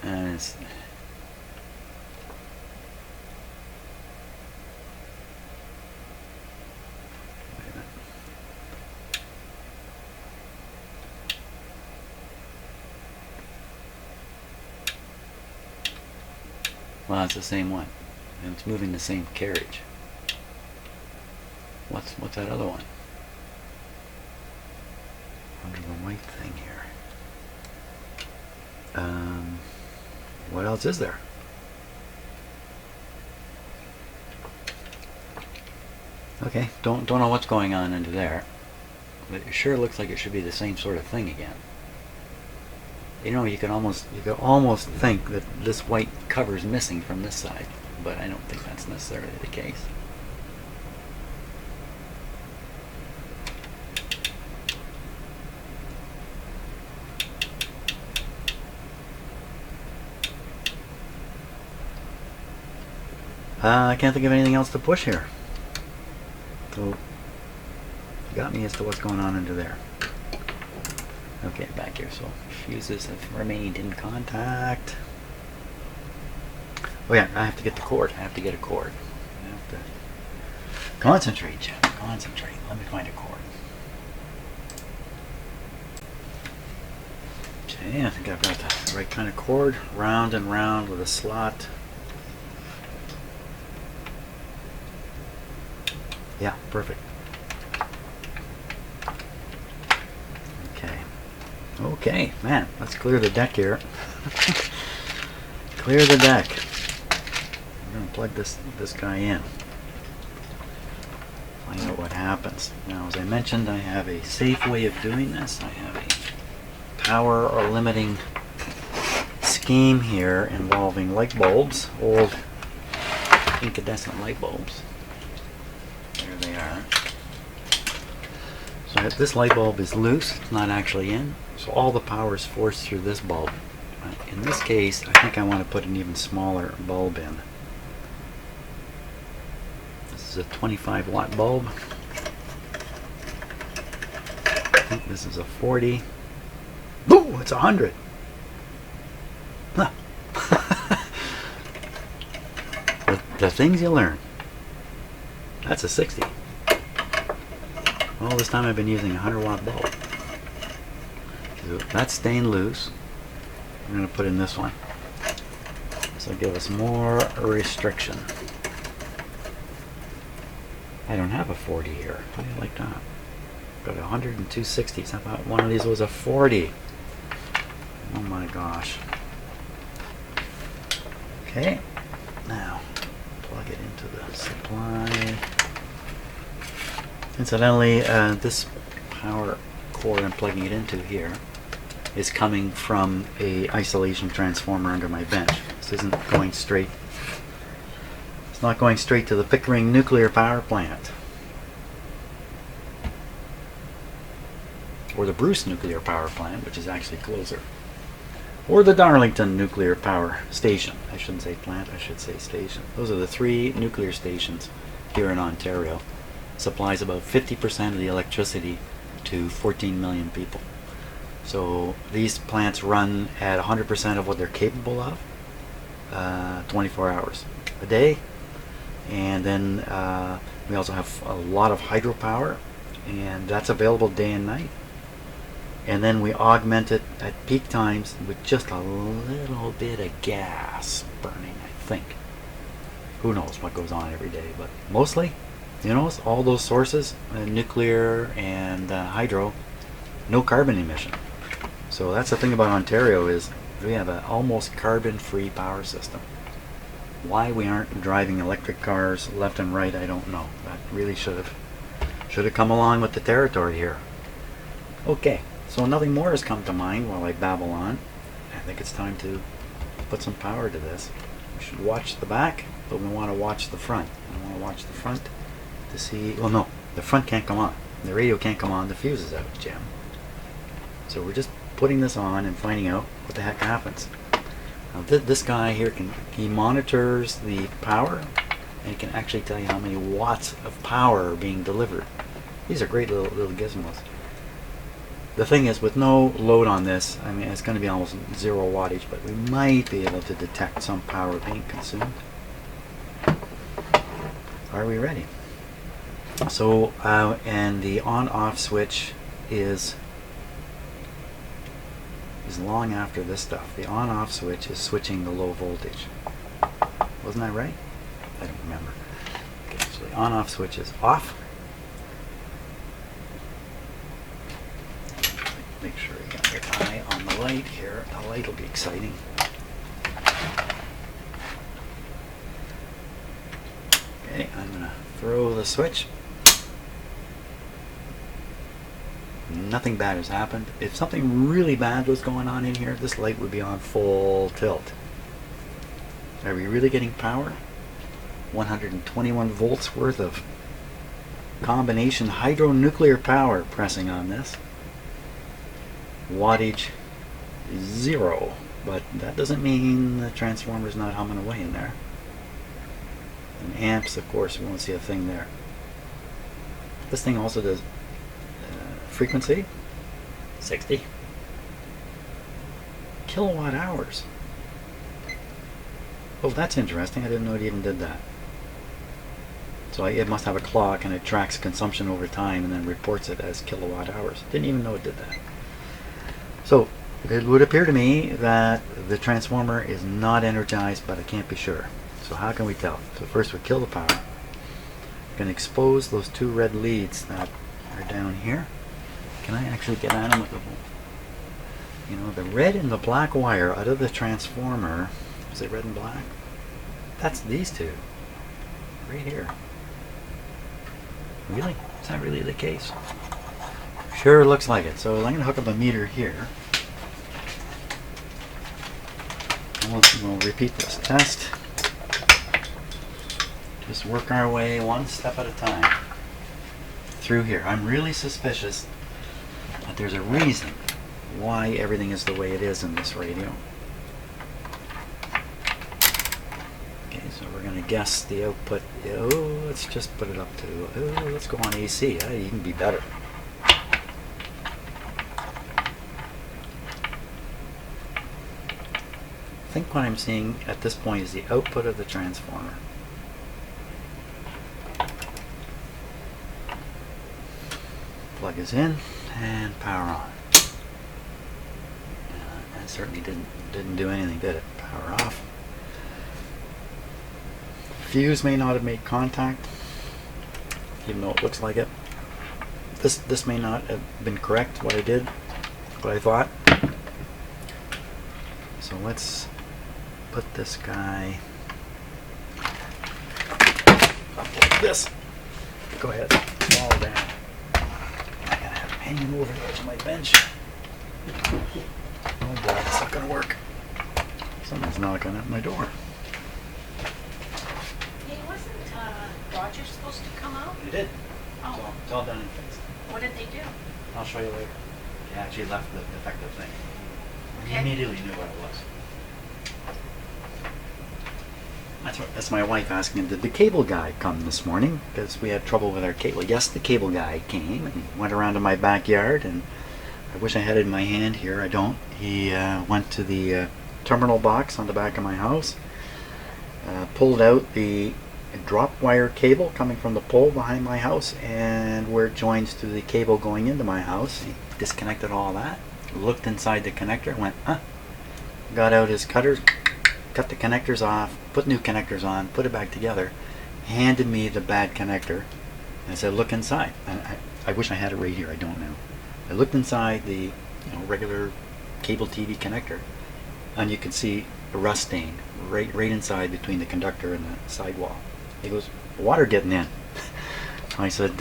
and it's well, it's the same one, and it's moving the same carriage. What's that other one? Under the white thing here. What else is there? Okay, don't know what's going on under there, but it sure looks like it should be the same sort of thing again. You know, you could almost think that this white cover's missing from this side, but I don't think that's necessarily the case. I can't think of anything else to push here. So, you got me as to what's going on under there. Okay, back here. So, fuses have remained in contact. Oh yeah, I have to get the cord. I have to get a cord. I have to concentrate, Jeff. Concentrate. Let me find a cord. Okay, I think I've got the right kind of cord. Round and round with a slot. Yeah, perfect. Okay, man, let's clear the deck here. Clear the deck. I'm going to plug this guy in. Find out what happens. Now, as I mentioned, I have a safe way of doing this. I have a power or limiting scheme here involving light bulbs, old incandescent light bulbs. There they are. So if this light bulb is loose, it's not actually in, so all the power is forced through this bulb. In this case, I think I want to put an even smaller bulb in. This is a 25 watt bulb. I think this is a 40. Ooh, it's 100. Huh. the things you learn. That's a 60. All this time I've been using a 100 watt bulb. So that's staying loose. I'm going to put in this one. This will give us more restriction. I don't have a 40 here. How do you like that? Got 100 and 260s. I thought one of these was a 40. Oh my gosh. Okay, now plug it into the supply. Incidentally, this power cord I'm plugging it into here is coming from a isolation transformer under my bench. This isn't going straight. It's not going straight to the Pickering nuclear power plant or the Bruce nuclear power plant, which is actually closer, or the Darlington nuclear power station. I shouldn't say plant, I should say station. Those are the 3 nuclear stations here in Ontario. Supplies about 50% of the electricity to 14 million people. So these plants run at 100% of what they're capable of, 24 hours a day. And then we also have a lot of hydropower, and that's available day and night. And then we augment it at peak times with just a little bit of gas burning, I think. Who knows what goes on every day, but mostly, you know, all those sources, nuclear and hydro, no carbon emission. So that's the thing about Ontario, is we have an almost carbon-free power system. Why we aren't driving electric cars left and right, I don't know. That really should have come along with the territory here. Okay, so nothing more has come to mind while I babble on. I think it's time to put some power to this. We should watch the back, but we want to watch the front. I want to watch the front to see. Well, no, the front can't come on. The radio can't come on. The fuse is out, Jim. So we're just putting this on and finding out what the heck happens. Now this guy here he monitors the power, and he can actually tell you how many watts of power are being delivered. These are great little gizmos. The thing is, with no load on this, I mean, it's going to be almost 0 wattage, but we might be able to detect some power being consumed. Are we ready? So, and the on-off switch is long after this stuff. The on-off switch is switching the low voltage. Wasn't that right? I don't remember. Okay, so the on-off switch is off. Make sure you got your eye on the light here. The light will be exciting. Okay, I'm going to throw the switch. Nothing bad has happened. If something really bad was going on in here, this light would be on full tilt. Are we really getting power? 121 volts worth of combination hydronuclear power pressing on this. Wattage 0, but that doesn't mean the transformer's not humming away in there. And amps, of course, we won't see a thing there. This thing also does frequency 60 kilowatt hours. Oh, that's interesting. I didn't know it even did that. So it must have a clock, and it tracks consumption over time and then reports it as kilowatt hours. Didn't even know it did that. So it would appear to me that the transformer is not energized, but I can't be sure. So how can we tell? So first we kill the power. We can expose those 2 red leads that are down here. Can I actually get at them with the, you know, the red and the black wire out of the transformer? Is it red and black? That's these 2 right here. Really? Is that really the case? Sure looks like it. So I'm going to hook up a meter here. We'll repeat this test. Just work our way one step at a time through here. I'm really suspicious that there's a reason why everything is the way it is in this radio. Okay, so we're going to guess the output. Oh, let's just put it up to, oh, let's go on AC. That'd even be better. I think what I'm seeing at this point is the output of the transformer. Plug is in and power on. That certainly didn't do anything, did it? Power off. Fuse may not have made contact, even though it looks like it. this may not have been correct, what I did, what I thought. So let's put this guy up like this. Go ahead, fall down. I gotta have him hanging over the edge of my bench. Oh boy, it's not gonna work. Someone's knocking at my door. Hey, wasn't Roger supposed to come out? They did. Oh. So it's all done and fixed. What did they do? I'll show you later. He actually left the defective thing. He Okay. immediately knew what it was. That's my wife asking, did the cable guy come this morning? Because we had trouble with our cable. Yes, the cable guy came and he went around to my backyard, and I wish I had it in my hand here. I don't. He went to the terminal box on the back of my house, pulled out the drop wire cable coming from the pole behind my house and where it joins to the cable going into my house. He disconnected all that, looked inside the connector, went, got out his cutters, cut the connectors off, put new connectors on, put it back together, handed me the bad connector, and said, look inside. And I wish I had it right here, I don't know. I looked inside the regular cable TV connector, and you could see a rust stain right inside between the conductor and the sidewall. He goes, water getting in. I said,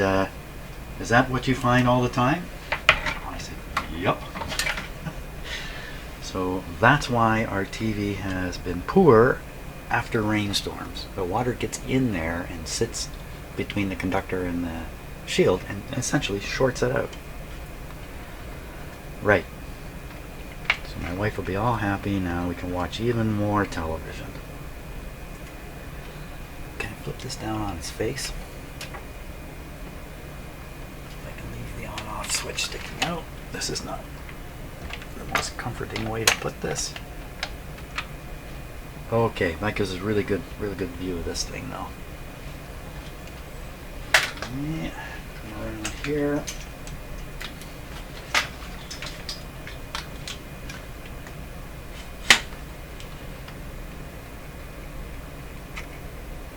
is that what you find all the time? I said, yup. So that's why our TV has been poor after rainstorms. The water gets in there and sits between the conductor and the shield and essentially shorts it out. Right. So my wife will be all happy now. We can watch even more television. Can I flip this down on its face? I can leave the on-off switch sticking out. This is not the most comforting way to put this. Okay, that gives us a really good view of this thing now. Yeah, come around here.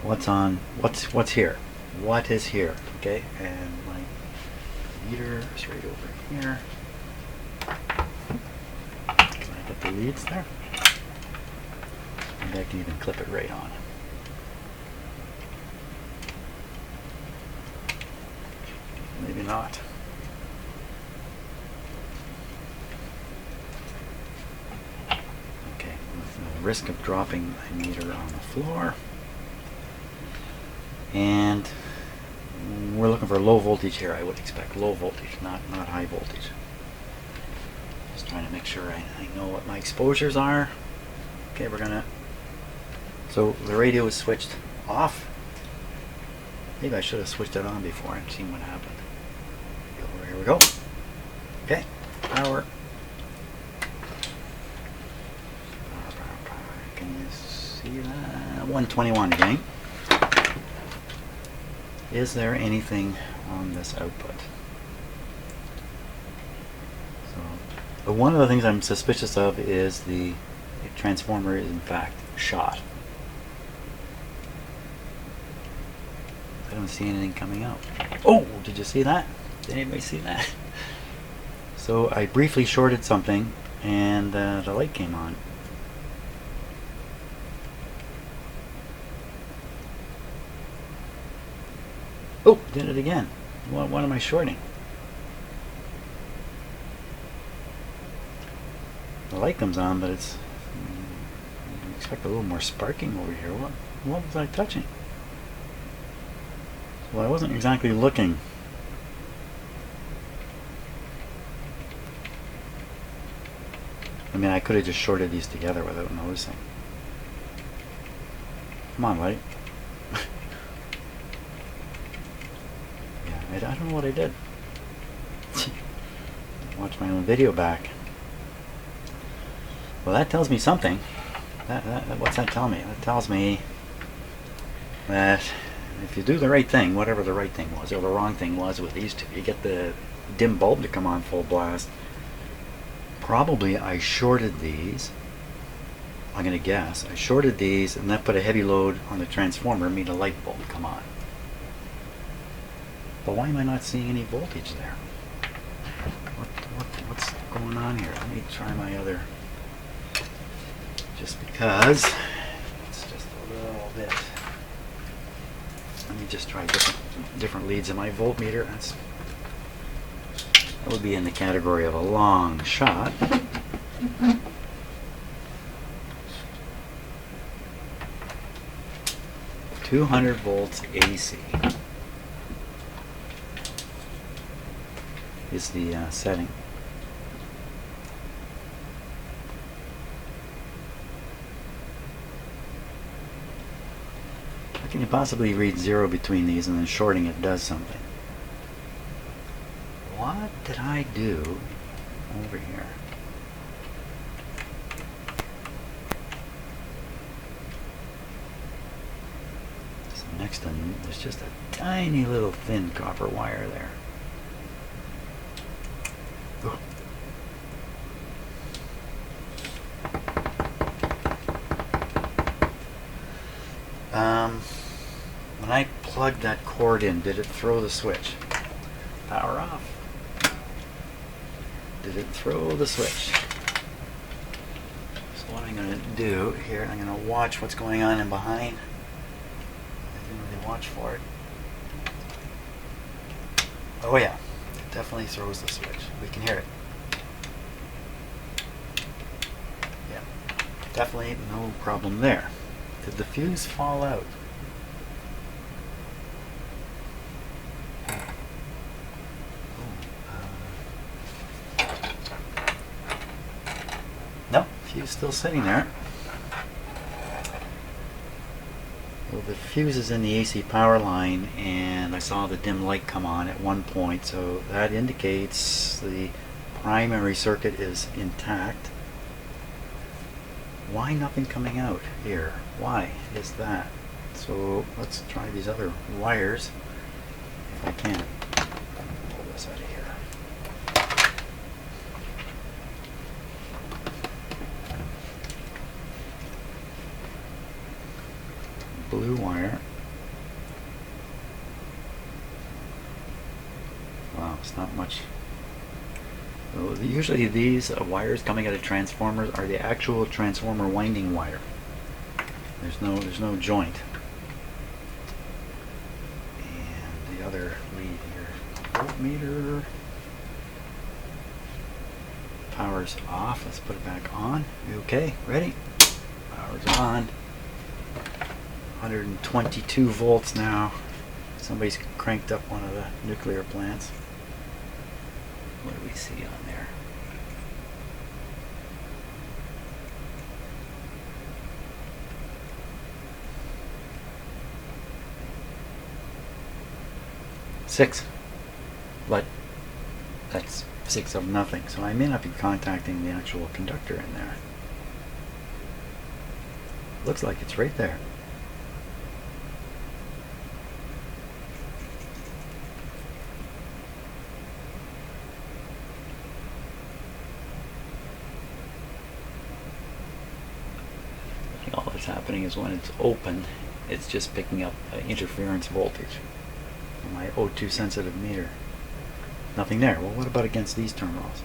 What's on? What's here? What is here? Okay, and my meter is right over here. Can I get the leads there? Maybe I can even clip it right on. Maybe not. Okay, with the risk of dropping my meter on the floor. And we're looking for low voltage here, I would expect. Low voltage, not high voltage. Just trying to make sure I know what my exposures are. Okay, we're gonna... So the radio is switched off. Maybe I should have switched it on before and seen what happened. Here we go. Okay, power. Can you see that? 121 again. Is there anything on this output? So, one of the things I'm suspicious of is the transformer is in fact shot. I don't see anything coming out. Oh, did you see that? Did anybody see that? So I briefly shorted something and the light came on. Oh, did it again. What am I shorting? The light comes on, but it's... I expect a little more sparking over here. What was I touching? Well, I wasn't exactly looking. I mean, I could have just shorted these together without noticing. Come on, light. I don't know what I did. Watch my own video back. Well, that tells me something. What's that tell me? That tells me that if you do the right thing, whatever the right thing was, or the wrong thing was with these two, you get the dim bulb to come on full blast. Probably I shorted these. I'm going to guess. I shorted these and that put a heavy load on the transformer and made a light bulb come on. But why am I not seeing any voltage there? What's going on here? Let me try my other, just because it's just a little bit. Let me just try different leads in my voltmeter. That would be in the category of a long shot. 200 volts AC is the setting. How can you possibly read 0 between these and then shorting it does something? What did I do over here? So next to me, there's just a tiny little thin copper wire there. Ugh. When I plugged that cord in, did it throw the switch? Power off. Did it throw the switch? So what I'm going to do here, I'm going to watch what's going on in behind. I didn't really watch for it. Oh yeah, it definitely throws the switch. We can hear it. Yeah, definitely no problem there. Did the fuse fall out? No, fuse still sitting there. Well, the fuse is in the AC power line, and I saw the dim light come on at one point, so that indicates the primary circuit is intact. Why nothing coming out here? Why is that? So let's try these other wires if I can. Pull this out of here. Blue wire. Wow, it's not much. So usually these wires coming out of transformers are the actual transformer winding wire. There's no joint. And the other lead here, voltmeter. Power's off. Let's put it back on. Okay, ready? Power's on. 122 volts now. Somebody's cranked up one of the nuclear plants. What do we see on there? Six. But that's 6 of nothing. So I may not be contacting the actual conductor in there. Looks like it's right there. All that's happening is when it's open, it's just picking up interference voltage on my O2 sensitive meter. Nothing there. Well, what about against these terminals?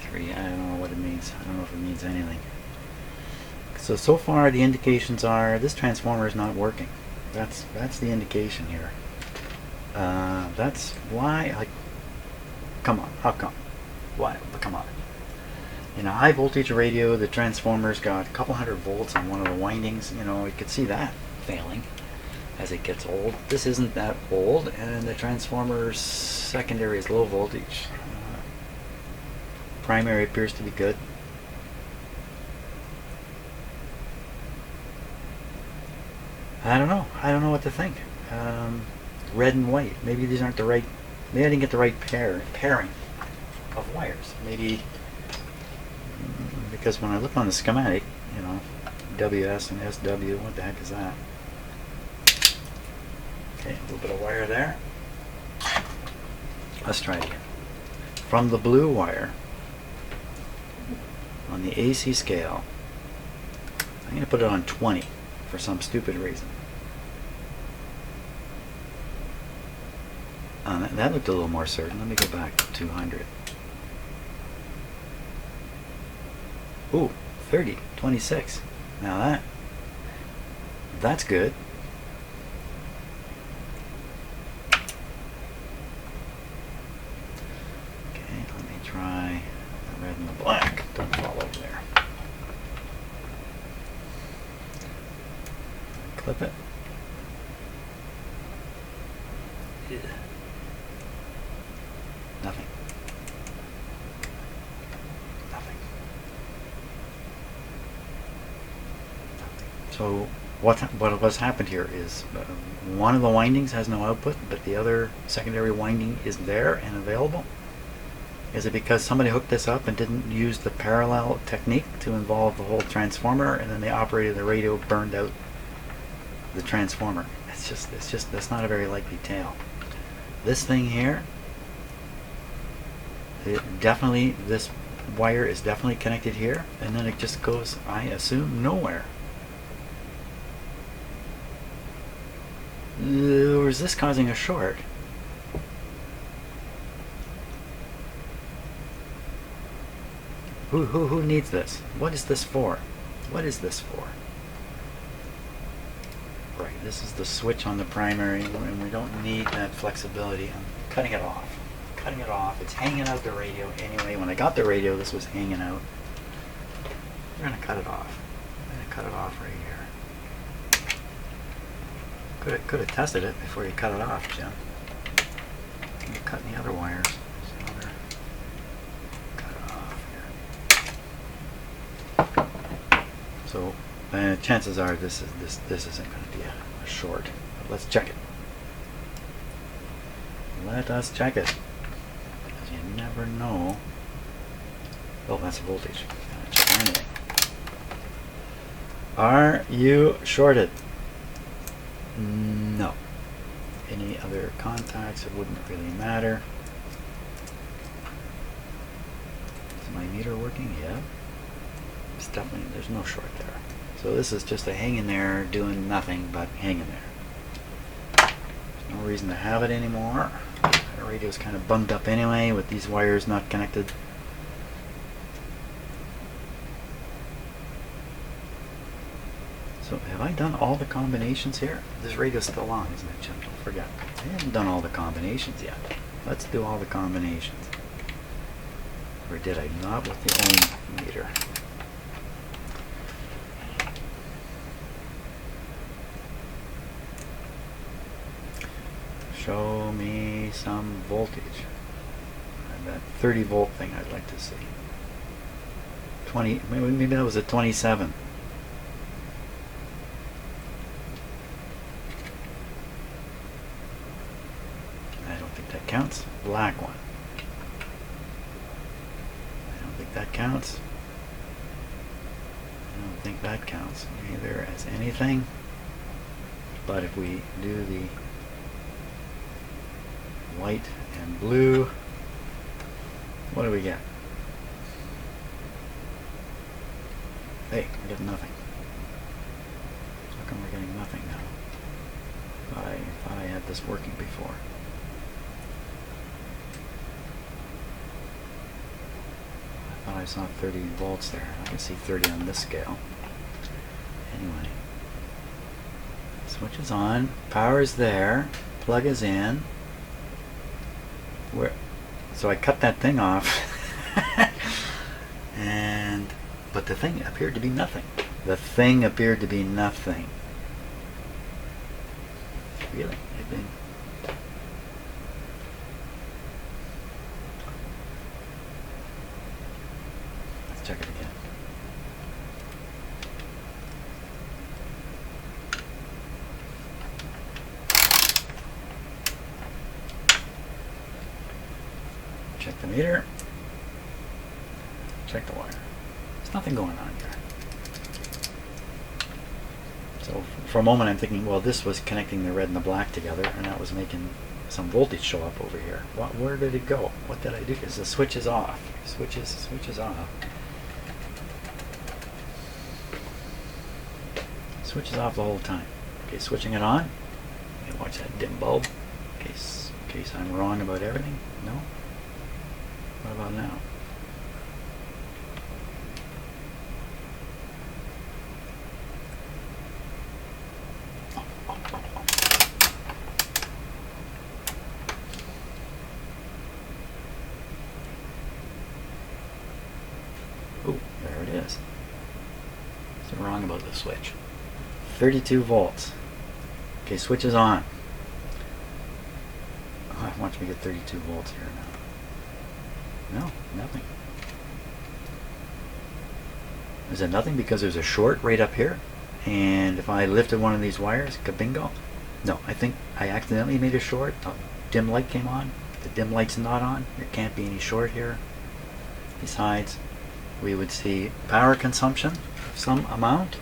Three, I don't know what it means. I don't know if it means anything. So far the indications are this transformer is not working. That's the indication here. That's why, like, come on, how come? Why? Come on. In a high voltage radio, the transformer's got a couple hundred volts on one of the windings. You know, you could see that failing as it gets old. This isn't that old, and the transformer's secondary is low voltage. Primary appears to be good. I don't know. I don't know what to think. Red and white. Maybe these aren't the right. Maybe I didn't get the right pairing of wires. Maybe because when I look on the schematic, you know, WS and SW, what the heck is that? Okay, a little bit of wire there. Let's try it again. From the blue wire on the AC scale, I'm going to put it on 20 for some stupid reason. That looked a little more certain. Let me go back to 200. Ooh, 30, 26. Now that's good. Okay, let me try the red and the black. Don't fall over there. Clip it. Yeah. Nothing. Nothing. So what has happened here is one of the windings has no output, but the other secondary winding is there and available. Is it because somebody hooked this up and didn't use the parallel technique to involve the whole transformer, and then the operator of the radio burned out the transformer? It's just that's not a very likely tale. This thing here, this wire is definitely connected here, and then it just goes, I assume, nowhere. Or is this causing a short? Who needs this? What is this for? What is this for? Right, this is the switch on the primary, and we don't need that flexibility. I'm cutting it off. Cutting it off. It's hanging out the radio anyway. When I got the radio, this was hanging out. We're going to cut it off. I'm going to cut it off right here. Could have tested it before you cut it off, Jim. You're cutting the other wires. Cut it off here. So chances are this isn't going to be a short. But let's check it. Let us check it. Because you never know. Oh, that's voltage. Gotta check anything. Are you shorted? No. Any other contacts? It wouldn't really matter. Is my meter working? Yeah. It's definitely, there's no short there. So this is just a hang in there doing nothing but hang in there. There's no reason to have it anymore. The radio's kind of bunged up anyway with these wires not connected. So have I done all the combinations here? This radio's still on, isn't it, Jim? Don't forget. I haven't done all the combinations yet. Let's do all the combinations. Or did I not with the ohm meter? Show me some voltage. That 30 volt thing I'd like to see. 20, maybe that was a 27. That counts. Black one. I don't think that counts. I don't think that counts either as anything. But if we do the white and blue, what do we get? Hey, we're getting nothing. How come we're getting nothing now? I thought I had this working before. I saw 30 volts there. I can see 30 on this scale. Anyway, switch is on, power is there, plug is in. So I cut that thing off, but the thing appeared to be nothing. The thing appeared to be nothing. Really? Check it again. Check the meter. Check the wire. There's nothing going on here. So for a moment I'm thinking, well, this was connecting the red and the black together, and that was making some voltage show up over here. Where did it go? What did I do? Because the switch is off. Switch is off. Switches off the whole time. Okay, switching it on. Okay, watch that dim bulb. In case I'm wrong about everything. No? What about now? Oh, there it is. What's wrong about the switch? 32 volts. Okay, switch is on. Oh, watch me get 32 volts here now. No, nothing. Is it nothing because there's a short right up here? And if I lifted one of these wires, kabingo? No, I think I accidentally made a short. The dim light came on. The dim light's not on. There can't be any short here. Besides, we would see power consumption of some amount.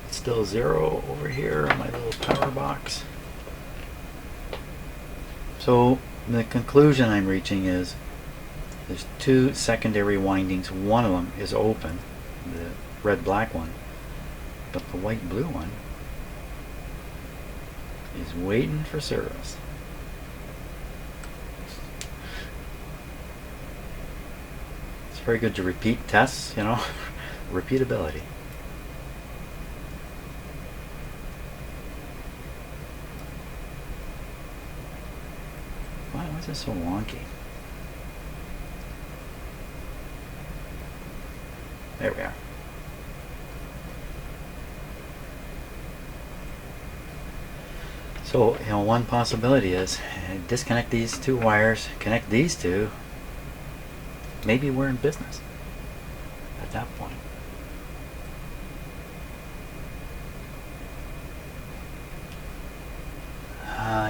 It's still 0 over here on my little power box. So the conclusion I'm reaching is there's 2 secondary windings. One of them is open, the red-black one, but the white-blue one is waiting for service. It's very good to repeat tests, you know, repeatability. Why is this so wonky? There we are. So, you know, one possibility is disconnect these 2 wires, connect these 2. Maybe we're in business at that point.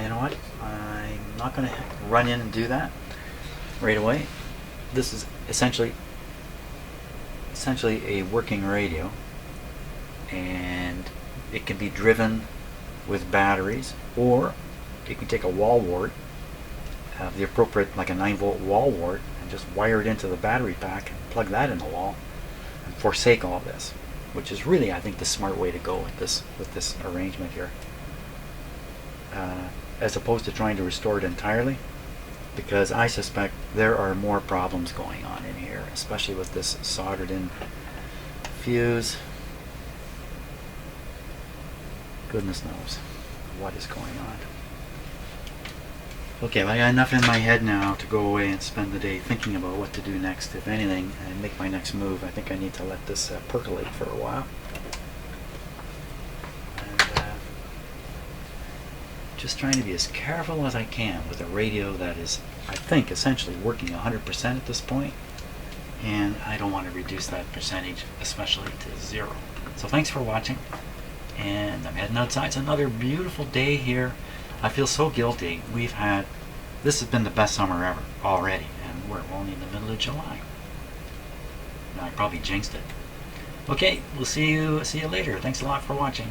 You know what? I'm not going to run in and do that right away. This is essentially a working radio, and it can be driven with batteries, or you can take a wall wart, have the appropriate, like a 9-volt wall wart, and just wire it into the battery pack and plug that in the wall and forsake all this, which is really, I think, the smart way to go with this arrangement here, as opposed to trying to restore it entirely, because I suspect there are more problems going on in here, especially with this soldered in fuse. Goodness knows what is going on. Okay, well, I got enough in my head now to go away and spend the day thinking about what to do next, if anything, and make my next move. I think I need to let this percolate for a while. And just trying to be as careful as I can with a radio that is, I think, essentially working 100% at this point, and I don't want to reduce that percentage, especially to 0. So thanks for watching, and I'm heading outside. It's another beautiful day here. I feel so guilty. This has been the best summer ever already, and we're only in the middle of July. Now I probably jinxed it. Okay, we'll see you later. Thanks a lot for watching.